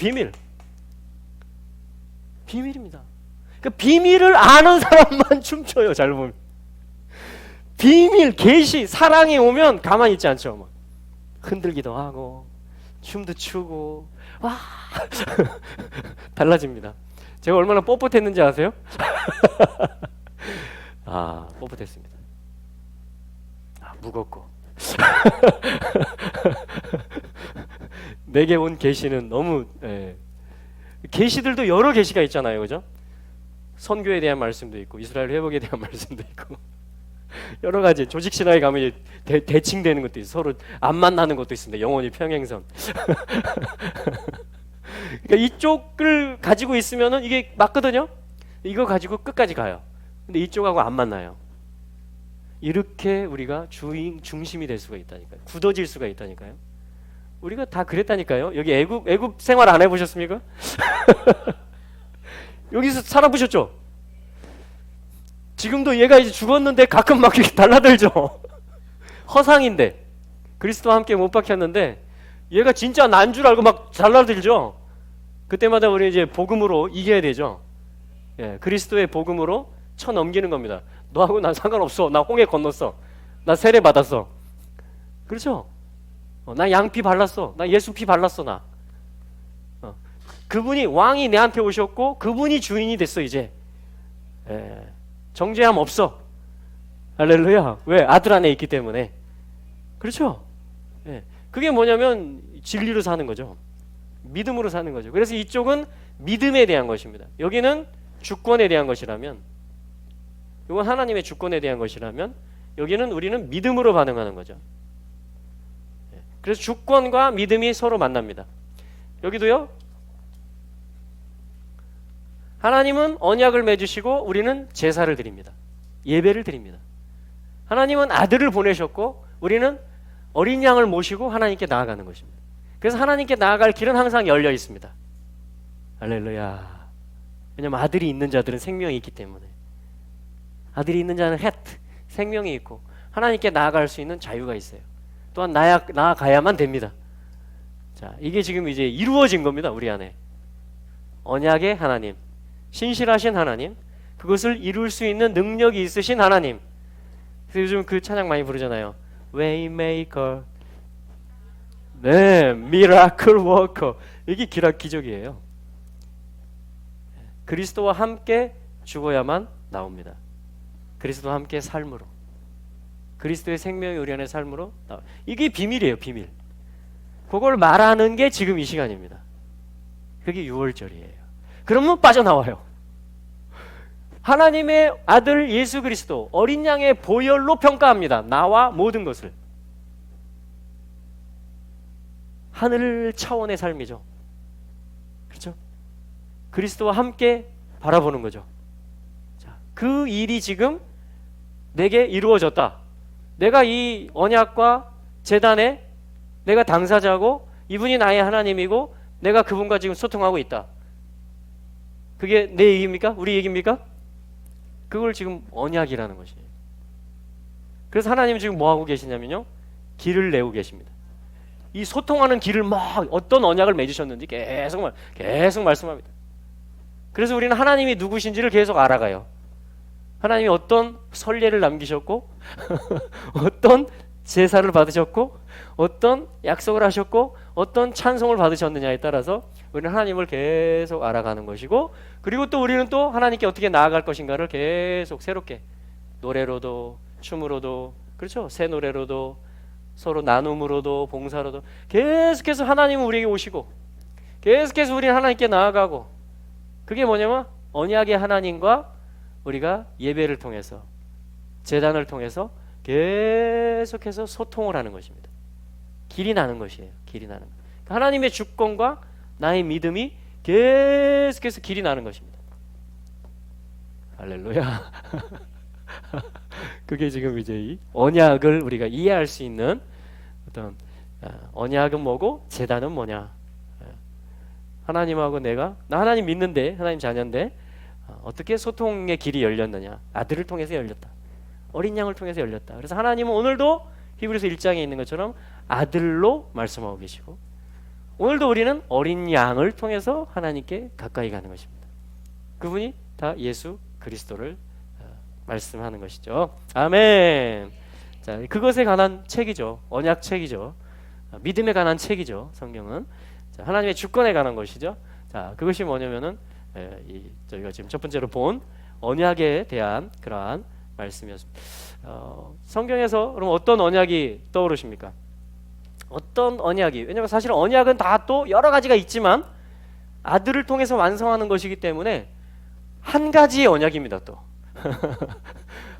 비밀입니다. 그 비밀을 아는 사람만 춤춰요. 잘 보면 비밀, 계시, 사랑이 오면 가만히 있지 않죠. 막 흔들기도 하고 춤도 추고 와 달라집니다. 제가 얼마나 뻣뻣했는지 아세요? 뻣뻣했습니다. 무겁고 내게 온 계시는 너무 계시들도 여러 계시가 있잖아요. 그죠? 선교에 대한 말씀도 있고 이스라엘 회복에 대한 말씀도 있고 여러 가지 조직 신화에 가면 대칭되는 것도 있어요. 서로 안 만나는 것도 있습니다. 영원히 평행선. 그러니까 이쪽을 가지고 있으면은 이게 맞거든요. 이거 가지고 끝까지 가요. 근데 이쪽하고 안 만나요. 이렇게 우리가 중심이 될 수가 있다니까요. 굳어질 수가 있다니까요. 우리가 다 그랬다니까요. 여기 애굽 생활 안 해보셨습니까? 여기서 살아보셨죠? 지금도 얘가 이제 죽었는데 가끔 막 이렇게 달라들죠. 허상인데 그리스도와 함께 못 박혔는데 얘가 진짜 난 줄 알고 막 달라들죠. 그때마다 우리 이제 복음으로 이겨야 되죠. 그리스도의 복음으로 쳐 넘기는 겁니다. 너하고 난 상관없어. 나 홍해 건넜어. 나 세례 받았어. 그렇죠? 나 양피 발랐어. 나 예수 피 발랐어. 나. 그분이 왕이 내한테 오셨고 그분이 주인이 됐어 이제. 정죄함 없어. 할렐루야. 왜? 아들 안에 있기 때문에. 그렇죠? 그게 뭐냐면 진리로 사는 거죠. 믿음으로 사는 거죠. 그래서 이쪽은 믿음에 대한 것입니다. 여기는 주권에 대한 것이라면, 이건 하나님의 주권에 대한 것이라면, 여기는 우리는 믿음으로 반응하는 거죠. 그래서 주권과 믿음이 서로 만납니다. 여기도요. 하나님은 언약을 맺으시고 우리는 제사를 드립니다. 예배를 드립니다. 하나님은 아들을 보내셨고 우리는 어린 양을 모시고 하나님께 나아가는 것입니다. 그래서 하나님께 나아갈 길은 항상 열려 있습니다. 할렐루야. 왜냐하면 아들이 있는 자들은 생명이 있기 때문에. 아들이 있는 자는 생명이 있고 하나님께 나아갈 수 있는 자유가 있어요. 또한 나아가야만 됩니다. 자, 이게 지금 이제 이루어진 겁니다. 우리 안에. 언약의 하나님, 신실하신 하나님, 그것을 이룰 수 있는 능력이 있으신 하나님. 그래서 요즘 그 찬양 많이 부르잖아요. Waymaker, 네, Miracle Worker. 이게 기적이에요. 그리스도와 함께 죽어야만 나옵니다. 그리스도와 함께 삶으로, 그리스도의 생명이 우리 안에 삶으로 나와. 이게 비밀이에요. 비밀. 그걸 말하는 게 지금 이 시간입니다. 그게 6월절이에요. 그러면 빠져나와요. 하나님의 아들 예수 그리스도 어린 양의 보혈로 평가합니다. 나와 모든 것을. 하늘 차원의 삶이죠. 그렇죠? 그리스도와 함께 바라보는 거죠. 자, 그 일이 지금 내게 이루어졌다. 내가 이 언약과 제단에 내가 당사자고 이분이 나의 하나님이고 내가 그분과 지금 소통하고 있다. 그게 내 얘기입니까? 우리 얘기입니까? 그걸 지금 언약이라는 것이에요. 그래서 하나님 지금 뭐 하고 계시냐면요, 길을 내고 계십니다. 이 소통하는 길을 막 어떤 언약을 맺으셨는지 계속 말씀합니다. 그래서 우리는 하나님이 누구신지를 계속 알아가요. 하나님이 어떤 선례를 남기셨고 어떤 제사를 받으셨고 어떤 약속을 하셨고 어떤 찬송을 받으셨느냐에 따라서 우리는 하나님을 계속 알아가는 것이고, 그리고 또 우리는 또 하나님께 어떻게 나아갈 것인가를 계속 새롭게 노래로도 춤으로도, 그렇죠? 새 노래로도, 서로 나눔으로도, 봉사로도 계속해서 하나님은 우리에게 오시고 계속해서 우리는 하나님께 나아가고, 그게 뭐냐면 언약의 하나님과 우리가 예배를 통해서, 제단을 통해서 계속해서 소통을 하는 것입니다. 길이 나는 것이에요. 길이 나는 것. 하나님의 주권과 나의 믿음이 계속해서 길이 나는 것입니다. 할렐루야. 그게 지금 이제 이 언약을 우리가 이해할 수 있는 어떤, 언약은 뭐고 제단은 뭐냐. 하나님하고 나 하나님 믿는데, 하나님 자녀인데 어떻게 소통의 길이 열렸느냐. 아들을 통해서 열렸다. 어린 양을 통해서 열렸다. 그래서 하나님은 오늘도 히브리서 1장에 있는 것처럼 아들로 말씀하고 계시고, 오늘도 우리는 어린 양을 통해서 하나님께 가까이 가는 것입니다. 그분이 다 예수 그리스도를 말씀하는 것이죠. 아멘. 자, 그것에 관한 책이죠. 언약 책이죠. 믿음에 관한 책이죠. 성경은. 자, 하나님의 주권에 관한 것이죠. 자, 그것이 뭐냐면은 저희가 지금 첫 번째로 본 언약에 대한 그러한 말씀이었습니다. 성경에서 그럼 어떤 언약이 떠오르십니까? 어떤 언약이? 왜냐하면 사실 언약은 다 또 여러 가지가 있지만 아들을 통해서 완성하는 것이기 때문에 한 가지의 언약입니다. 또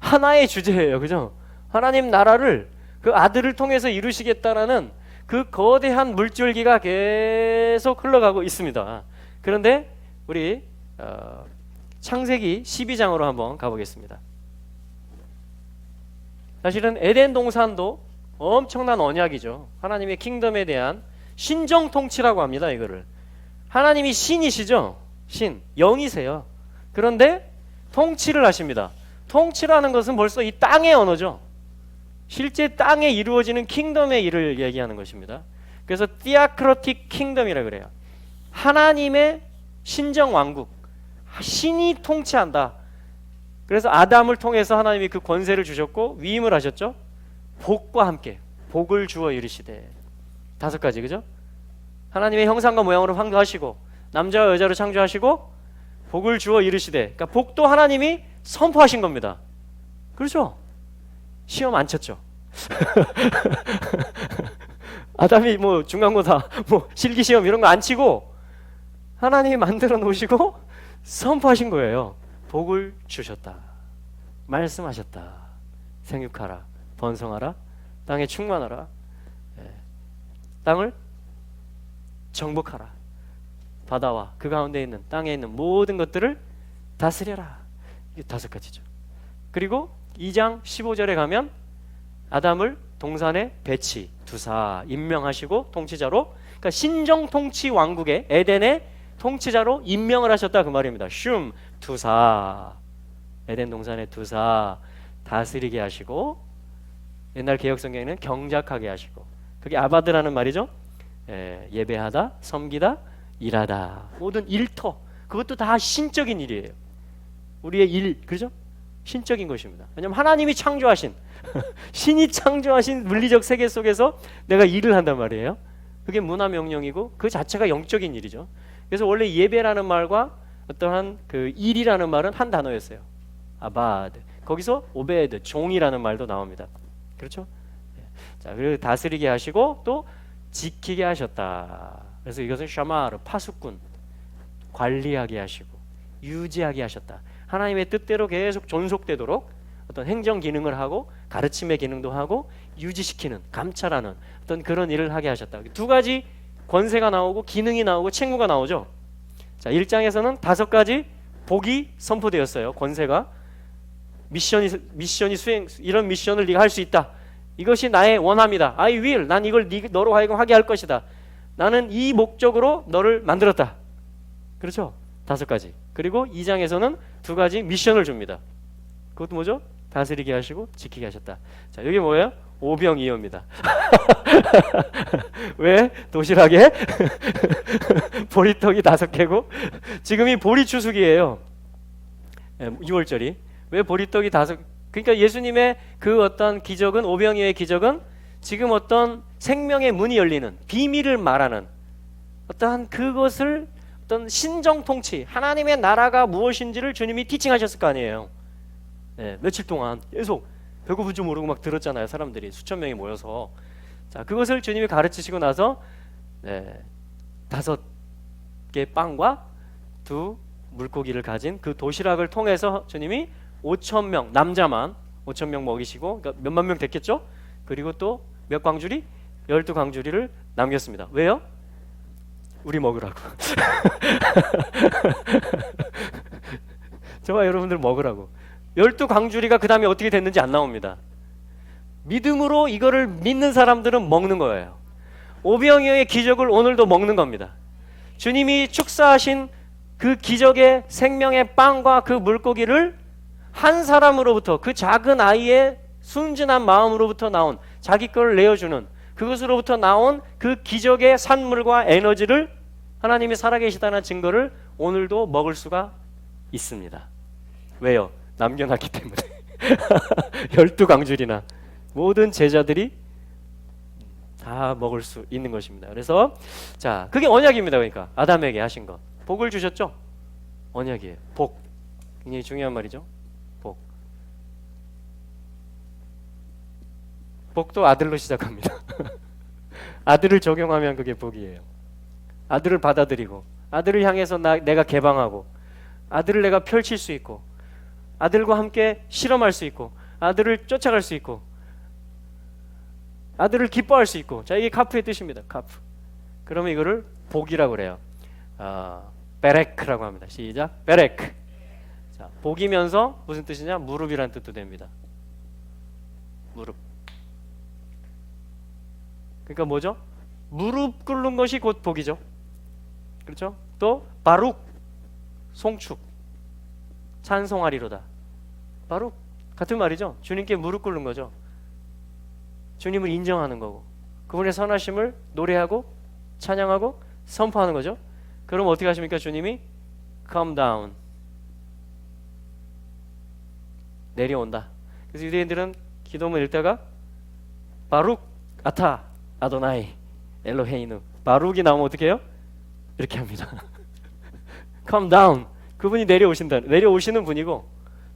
하나의 주제예요. 그죠? 하나님 나라를 그 아들을 통해서 이루시겠다라는 그 거대한 물줄기가 계속 흘러가고 있습니다. 그런데 우리 창세기 12장으로 한번 가보겠습니다. 사실은 에덴 동산도 엄청난 언약이죠. 하나님의 킹덤에 대한 신정 통치라고 합니다. 이거를 하나님이 신이시죠. 신, 영이세요. 그런데 통치를 하십니다. 통치라는 것은 벌써 이 땅의 언어죠. 실제 땅에 이루어지는 킹덤의 일을 얘기하는 것입니다. 그래서 티아크로틱 킹덤이라 그래요. 하나님의 신정 왕국, 신이 통치한다. 그래서 아담을 통해서 하나님이 그 권세를 주셨고 위임을 하셨죠. 복과 함께 복을 주어 이르시되, 5가지, 그죠? 하나님의 형상과 모양으로 창조하시고 남자와 여자로 창조하시고 복을 주어 이르시되, 그러니까 복도 하나님이 선포하신 겁니다. 그렇죠? 시험 안 쳤죠. 아담이 뭐 중간고사, 뭐 실기시험 이런 거 안 치고 하나님이 만들어 놓으시고 선포하신 거예요. 복을 주셨다. 말씀하셨다. 생육하라, 번성하라, 땅에 충만하라, 땅을 정복하라, 바다와 그 가운데 있는 땅에 있는 모든 것들을 다스려라. 이게 5가지죠. 그리고 2장 15절에 가면 아담을 동산에 배치, 두사, 임명하시고 통치자로, 그러니까 신정 통치 왕국의 에덴의 통치자로 임명을 하셨다 그 말입니다. 슘, 두사, 에덴 동산의 두사, 다스리게 하시고, 옛날 개혁성경에는 경작하게 하시고, 그게 아바드라는 말이죠. 예배하다, 섬기다, 일하다, 모든 일터, 그것도 다 신적인 일이에요. 우리의 일, 그죠? 신적인 것입니다. 왜냐하면 하나님이 창조하신 신이 창조하신 물리적 세계 속에서 내가 일을 한단 말이에요. 그게 문화명령이고 그 자체가 영적인 일이죠. 그래서 원래 예배라는 말과 어떠한 그 일이라는 말은 한 단어였어요. 아바드. 거기서 오베드, 종이라는 말도 나옵니다. 그렇죠? 자, 그리고 다스리게 하시고 또 지키게 하셨다. 그래서 이것은 샤마르, 파수꾼, 관리하게 하시고 유지하게 하셨다. 하나님의 뜻대로 계속 존속되도록 어떤 행정 기능을 하고 가르침의 기능도 하고 유지시키는, 감찰하는 어떤 그런 일을 하게 하셨다. 2가지 권세가 나오고 기능이 나오고 책무가 나오죠. 자, 1장에서는 5가지 복이 선포되었어요. 권세가, 미션이 수행, 이런 미션을 네가 할 수 있다. 이것이 나의 원함이다. I will. 난 이걸 너로 하여금 하게 할 것이다. 나는 이 목적으로 너를 만들었다. 그렇죠? 5가지. 그리고 2장에서는 2가지 미션을 줍니다. 그것도 뭐죠? 다스리게 하시고 지키게 하셨다. 자, 여기 뭐예요? 오병이어입니다. 왜? 도시락에 보리떡이 5개고, 지금이 보리 추수기예요. 6월절이. 왜 보리떡이 5? 그러니까 예수님의 그 어떤 기적은, 오병이어의 기적은 지금 어떤 생명의 문이 열리는, 비밀을 말하는 어떠한 그것을, 어떤 신정 통치, 하나님의 나라가 무엇인지를 주님이 티칭하셨을 거 아니에요. 며칠 동안 계속 배고플 줄 모르고 막 들었잖아요. 사람들이 수천 명이 모여서. 자, 그것을 주님이 가르치시고 나서 5개 빵과 2 물고기를 가진 그 도시락을 통해서 주님이 5천 명 남자만 5천 명 먹이시고, 그러니까 몇만 명 됐겠죠? 그리고 또 몇 광주리? 12광주리를 남겼습니다. 왜요? 우리 먹으라고. 저와 여러분들 먹으라고. 12광주리가 그 다음에 어떻게 됐는지 안 나옵니다. 믿음으로 이거를 믿는 사람들은 먹는 거예요. 오병이어의 기적을 오늘도 먹는 겁니다. 주님이 축사하신 그 기적의 생명의 빵과 그 물고기를 한 사람으로부터, 그 작은 아이의 순진한 마음으로부터 나온, 자기 걸 내어주는 그것으로부터 나온 그 기적의 산물과 에너지를 하나님이 살아계시다는 증거를 오늘도 먹을 수가 있습니다. 왜요? 남겨놨기 때문에. 12광줄이나 모든 제자들이 다 먹을 수 있는 것입니다. 그래서 자, 그게 언약입니다. 그러니까 아담에게 하신 것. 복을 주셨죠? 언약이에요. 복. 굉장히 중요한 말이죠. 복. 복도 아들로 시작합니다. 아들을 적용하면 그게 복이에요. 아들을 받아들이고, 아들을 향해서 내가 개방하고, 아들을 내가 펼칠 수 있고, 아들과 함께 실험할 수 있고, 아들을 쫓아갈 수 있고, 아들을 기뻐할 수 있고. 자, 이게 카프의 뜻입니다. 카프. 그러면 이거를 복이라고 그래요. 베레크라고 합니다. 시작. 베레크. 자, 복이면서 무슨 뜻이냐? 무릎이란 뜻도 됩니다. 무릎. 그러니까 뭐죠? 무릎 꿇는 것이 곧 복이죠. 그렇죠? 또 바룩, 송축, 찬송하리로다. 바룩 같은 말이죠. 주님께 무릎 꿇는 거죠. 주님을 인정하는 거고, 그분의 선하심을 노래하고 찬양하고 선포하는 거죠. 그럼 어떻게 하십니까? 주님이 come down, 내려온다. 그래서 유대인들은 기도문 읽다가 바룩 아타 아도나이 엘로헤이누, 바룩이 나오면 어떻게 해요? 이렇게 합니다. come down, 그분이 내려오신다. 내려오시는 분이고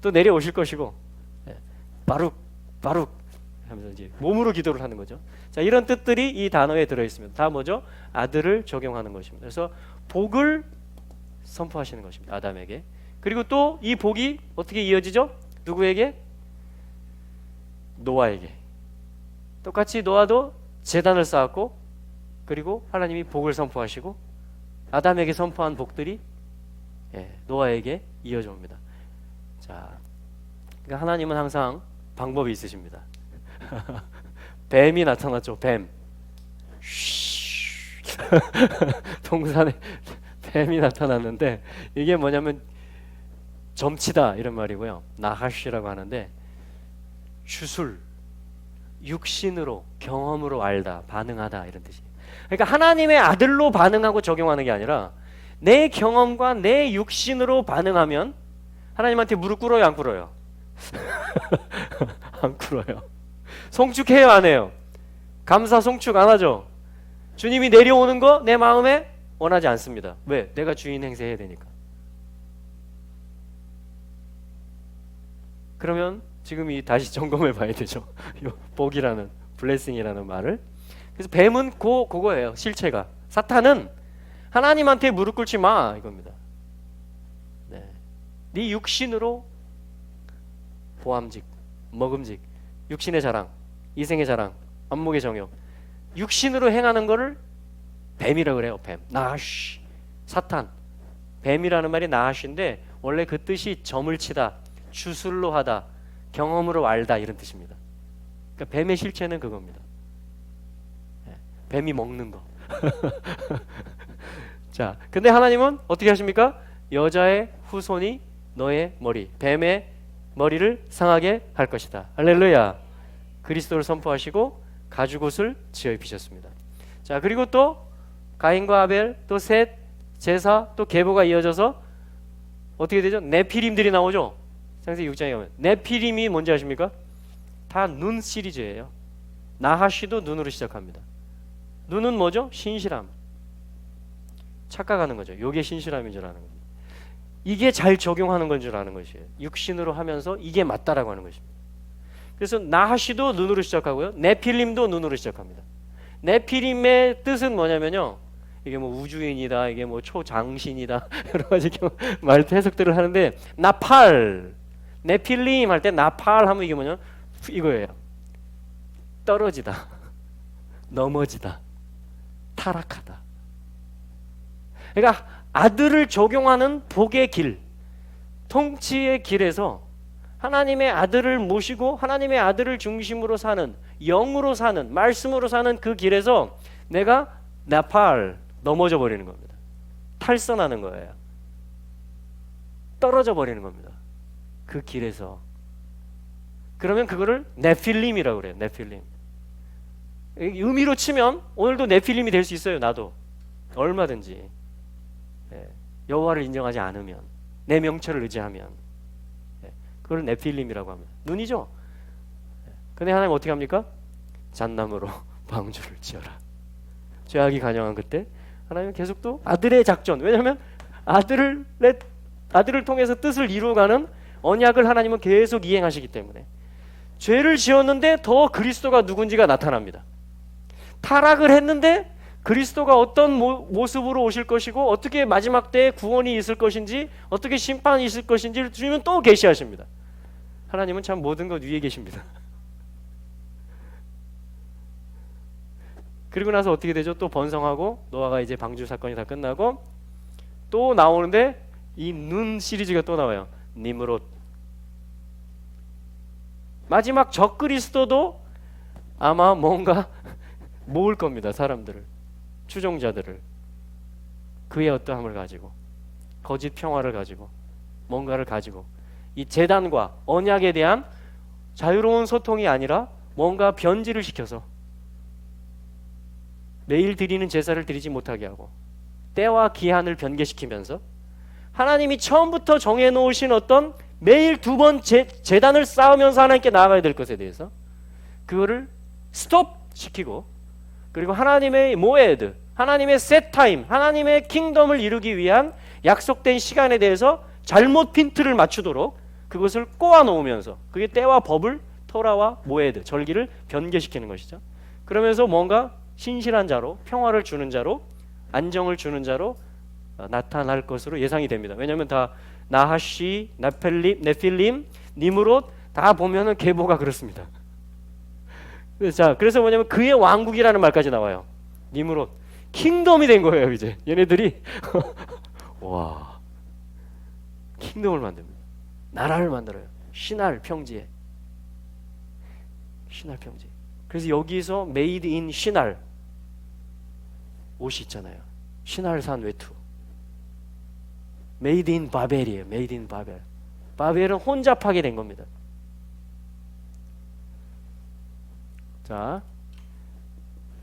또 내려오실 것이고, 바룩 바룩 하면서 이제 몸으로 기도를 하는 거죠. 자, 이런 뜻들이 이 단어에 들어 있습니다. 다 뭐죠? 아들을 적용하는 것입니다. 그래서 복을 선포하시는 것입니다. 아담에게. 그리고 또 이 복이 어떻게 이어지죠? 누구에게? 노아에게. 똑같이 노아도 제단을 쌓았고, 그리고 하나님이 복을 선포하시고 아담에게 선포한 복들이 노아에게 이어져 옵니다. 자, 그러니까 하나님은 항상 방법이 있으십니다. 뱀이 나타났죠. 뱀. 동산에 뱀이 나타났는데, 이게 뭐냐면 점치다 이런 말이고요. 나하시라고 하는데, 주술, 육신으로, 경험으로 알다, 반응하다 이런 뜻이에요. 그러니까 하나님의 아들로 반응하고 적용하는 게 아니라 내 경험과 내 육신으로 반응하면 하나님한테 무릎 꿇어요, 안 꿇어요? 안 꿇어요. 송축해요, 안 해요? 감사 송축 안 하죠? 주님이 내려오는 거 내 마음에 원하지 않습니다. 왜? 내가 주인 행세해야 되니까. 그러면 지금 다시 점검해 봐야 되죠. 복이라는, 블레싱이라는 말을. 그래서 뱀은 그거예요. 실체가. 사탄은 하나님한테 무릎 꿇지 마 이겁니다. 네 육신으로 보암직, 먹음직, 육신의 자랑, 이생의 자랑, 안목의 정욕, 육신으로 행하는 거를 뱀이라고 그래요. 뱀, 나하시, 사탄. 뱀이라는 말이 나하시인데 원래 그 뜻이 점을 치다, 주술로 하다, 경험으로 알다 이런 뜻입니다. 그러니까 뱀의 실체는 그겁니다. 뱀이 먹는 거. 자, 근데 하나님은 어떻게 하십니까? 여자의 후손이 너의 머리, 뱀의 머리를 상하게 할 것이다. 할렐루야. 그리스도를 선포하시고 가죽옷을 지어 입히셨습니다. 자, 그리고 또 가인과 아벨, 또 셋, 제사, 또 계보가 이어져서 어떻게 되죠? 네피림들이 나오죠. 창세기 6장에 가면 네피림이 뭔지 아십니까? 다 눈 시리즈예요. 나하시도 눈으로 시작합니다. 눈은 뭐죠? 신실함. 착각하는 거죠. 요게 신실함인 줄 아는 겁니다. 이게 잘 적용하는 건 줄 아는 것이에요. 육신으로 하면서 이게 맞다라고 하는 것입니다. 그래서 나하시도 눈으로 시작하고요. 네필림도 눈으로 시작합니다. 네필림의 뜻은 뭐냐면요. 이게 뭐 우주인이다, 이게 뭐 초장신이다, 여러 가지 말 해석들을 하는데, 나팔, 네필림 할 때 나팔 하면 이게 뭐냐? 이거예요. 떨어지다, 넘어지다, 타락하다. 그러니까 아들을 적용하는 복의 길, 통치의 길에서 하나님의 아들을 모시고 하나님의 아들을 중심으로 사는, 영으로 사는, 말씀으로 사는 그 길에서 내가 나팔, 넘어져 버리는 겁니다. 탈선하는 거예요. 떨어져 버리는 겁니다. 그 길에서. 그러면 그거를 네필림이라고 그래요. 네필림. 의미로 치면 오늘도 네필림이 될 수 있어요. 나도 얼마든지. 여호와를 인정하지 않으면, 내 명철을 의지하면, 그걸 네필림이라고 합니다. 눈이죠. 근데 하나님 어떻게 합니까? 잣나무로 방주를 지어라. 죄악이 간영한 그때 하나님은 계속 또 아들의 작전, 왜냐하면 아들을 통해서 뜻을 이루어가는 언약을 하나님은 계속 이행하시기 때문에 죄를 지었는데 더 그리스도가 누군지가 나타납니다. 타락을 했는데 그리스도가 어떤 모습으로 오실 것이고 어떻게 마지막 때에 구원이 있을 것인지, 어떻게 심판이 있을 것인지를 주님은 또 계시하십니다. 하나님은 참 모든 것 위에 계십니다. 그리고 나서 어떻게 되죠? 또 번성하고 노아가 이제 방주 사건이 다 끝나고 또 나오는데 이 눈 시리즈가 또 나와요. 니므롯. 마지막 적그리스도도 아마 뭔가 모을 겁니다. 사람들을, 추종자들을. 그의 어떠함을 가지고, 거짓 평화를 가지고, 뭔가를 가지고, 이 제단과 언약에 대한 자유로운 소통이 아니라 뭔가 변질을 시켜서 매일 드리는 제사를 드리지 못하게 하고 때와 기한을 변개시키면서 하나님이 처음부터 정해놓으신 어떤 매일 두 번 제단을 쌓으면서 하나님께 나아가야 될 것에 대해서 그거를 스톱 시키고, 그리고 하나님의 모에드, 하나님의 셋타임, 하나님의 킹덤을 이루기 위한 약속된 시간에 대해서 잘못 핀트를 맞추도록 그것을 꼬아 놓으면서, 그게 때와 법을, 토라와 모에드, 절기를 변개시키는 것이죠. 그러면서 뭔가 신실한 자로, 평화를 주는 자로, 안정을 주는 자로 나타날 것으로 예상이 됩니다. 왜냐하면 다 나하시, 네필림, 니므롯 다 보면은 계보가 그렇습니다. 자, 그래서 뭐냐면 그의 왕국이라는 말까지 나와요. 니므롯, 킹덤이 된 거예요. 이제 얘네들이 와, 킹덤을 만듭니다. 나라를 만들어요. 신할 평지에, 신할 평지. 그래서 여기서 메이드 인 신할 옷이 있잖아요. 신할산 외투. 메이드 인 바벨이에요. 메이드 인 바벨. 바벨은 혼잡하게 된 겁니다. 자,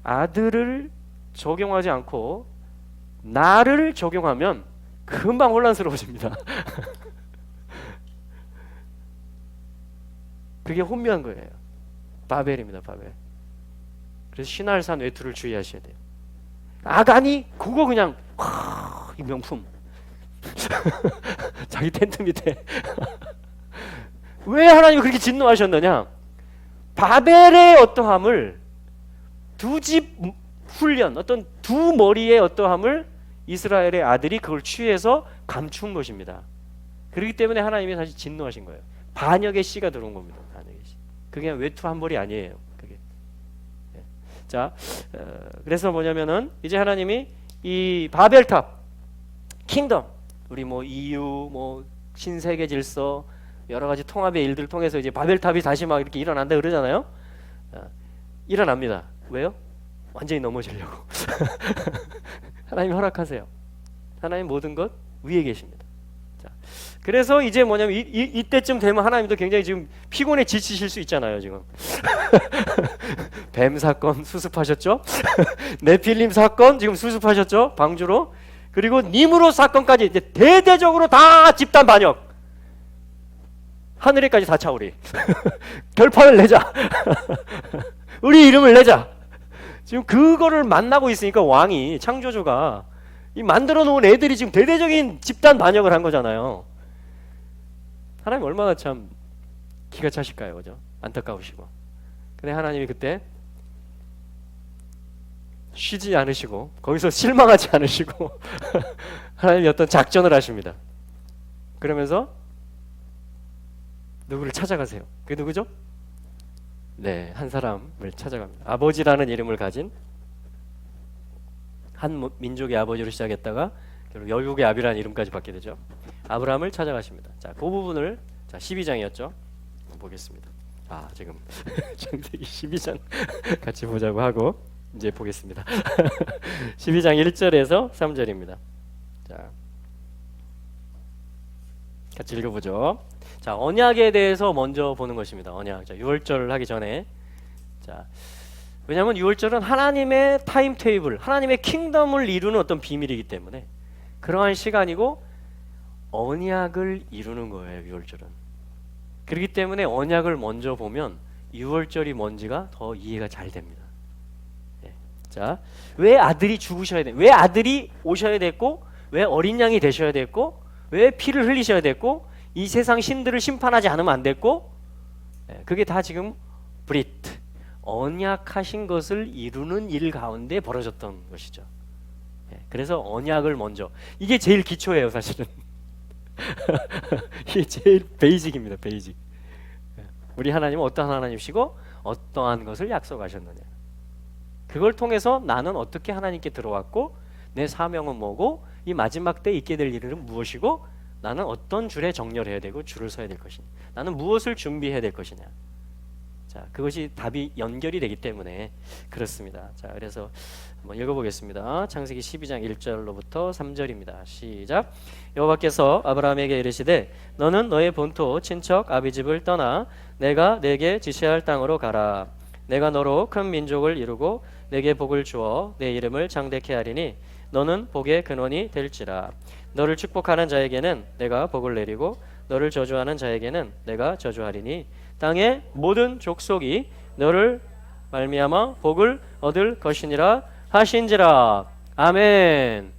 아들을 적용하지 않고 나를 적용하면 금방 혼란스러워집니다. 그게 혼미한 거예요. 바벨입니다. 바벨. 그래서 신할산 외투를 주의하셔야 돼요. 아간이 그거 그냥 이 명품 자기 텐트 밑에 왜 하나님이 그렇게 진노하셨느냐? 바벨의 어떠함을, 두 집 훈련, 어떤 두 머리의 어떠함을 이스라엘의 아들이 그걸 취해서 감춘 것입니다. 그렇기 때문에 하나님이 사실 진노하신 거예요. 반역의 씨가 들어온 겁니다. 반역의 씨. 그게 외투 한 벌이 아니에요. 그게. 자, 그래서 뭐냐면은 이제 하나님이 이 바벨탑, 킹덤, 우리 뭐 EU, 뭐 신세계 질서, 여러 가지 통합의 일들을 통해서 이제 바벨탑이 다시 막 이렇게 일어난다 그러잖아요. 일어납니다. 왜요? 완전히 넘어지려고. 하나님이 허락하세요. 하나님 모든 것 위에 계십니다. 자, 그래서 이제 뭐냐면 이때쯤 되면 하나님도 굉장히 지금 피곤에 지치실 수 있잖아요. 지금 뱀 사건 수습하셨죠? 네필림 사건 지금 수습하셨죠? 방주로. 그리고 니므롯 사건까지 이제 대대적으로 다 집단 반역. 하늘에까지 다 차 우리. 결판을 내자. 우리 이름을 내자. 지금 그거를 만나고 있으니까 왕이, 창조주가 이 만들어 놓은 애들이 지금 대대적인 집단 반역을 한 거잖아요. 하나님 얼마나 참 기가 차실까요, 그죠? 안타까우시고. 근데 하나님이 그때 쉬지 않으시고 거기서 실망하지 않으시고 하나님이 어떤 작전을 하십니다. 그러면서 누구를 찾아가세요. 그게 누구죠? 네, 한 사람을 찾아갑니다. 아버지라는 이름을 가진 한 민족의 아버지로 시작했다가 결국 열국의 아비라는 이름까지 받게 되죠. 아브라함을 찾아가십니다. 자, 그 부분을 자 12장이었죠. 보겠습니다. 아, 지금 창세기 12장 같이 보자고 하고 이제 보겠습니다. 12장 1절에서 3절입니다. 자, 같이 읽어보죠. 자, 언약에 대해서 먼저 보는 것입니다. 언약. 자, 6월절 하기 전에 자, 왜냐하면 6월절은 하나님의 타임 테이블, 하나님의 킹덤을 이루는 어떤 비밀이기 때문에 그러한 시간이고 언약을 이루는 거예요. 6월절은. 그렇기 때문에 언약을 먼저 보면 6월절이 뭔지가 더 이해가 잘 됩니다. 네. 자, 왜 아들이 죽으셔야 돼? 왜 아들이 오셔야 됐고, 왜 어린 양이 되셔야 됐고, 왜 피를 흘리셔야 됐고, 이 세상 신들을 심판하지 않으면 안 됐고, 네. 그게 다 지금 브리트, 언약하신 것을 이루는 일 가운데 벌어졌던 것이죠. 네. 그래서 언약을 먼저, 이게 제일 기초예요, 사실은. 이게 제일 베이직입니다. 베이직. 우리 하나님은 어떠한 하나님이시고 어떠한 것을 약속하셨느냐, 그걸 통해서 나는 어떻게 하나님께 들어왔고 내 사명은 뭐고 이 마지막 때 있게 될 일은 무엇이고 나는 어떤 줄에 정렬해야 되고 줄을 서야 될 것이냐, 나는 무엇을 준비해야 될 것이냐. 자, 그것이 답이 연결이 되기 때문에 그렇습니다. 자, 그래서 한번 읽어보겠습니다. 창세기 12장 1절로부터 3절입니다. 시작. 여호와께서 아브라함에게 이르시되 너는 너의 본토 친척 아비집을 떠나 내가 내게 지시할 땅으로 가라. 내가 너로 큰 민족을 이루고 내게 복을 주어 내 이름을 장대케 하리니 너는 복의 근원이 될지라. 너를 축복하는 자에게는 내가 복을 내리고 너를 저주하는 자에게는 내가 저주하리니 땅의 모든 족속이 너를 말미암아 복을 얻을 것이니라 하신지라. 아멘.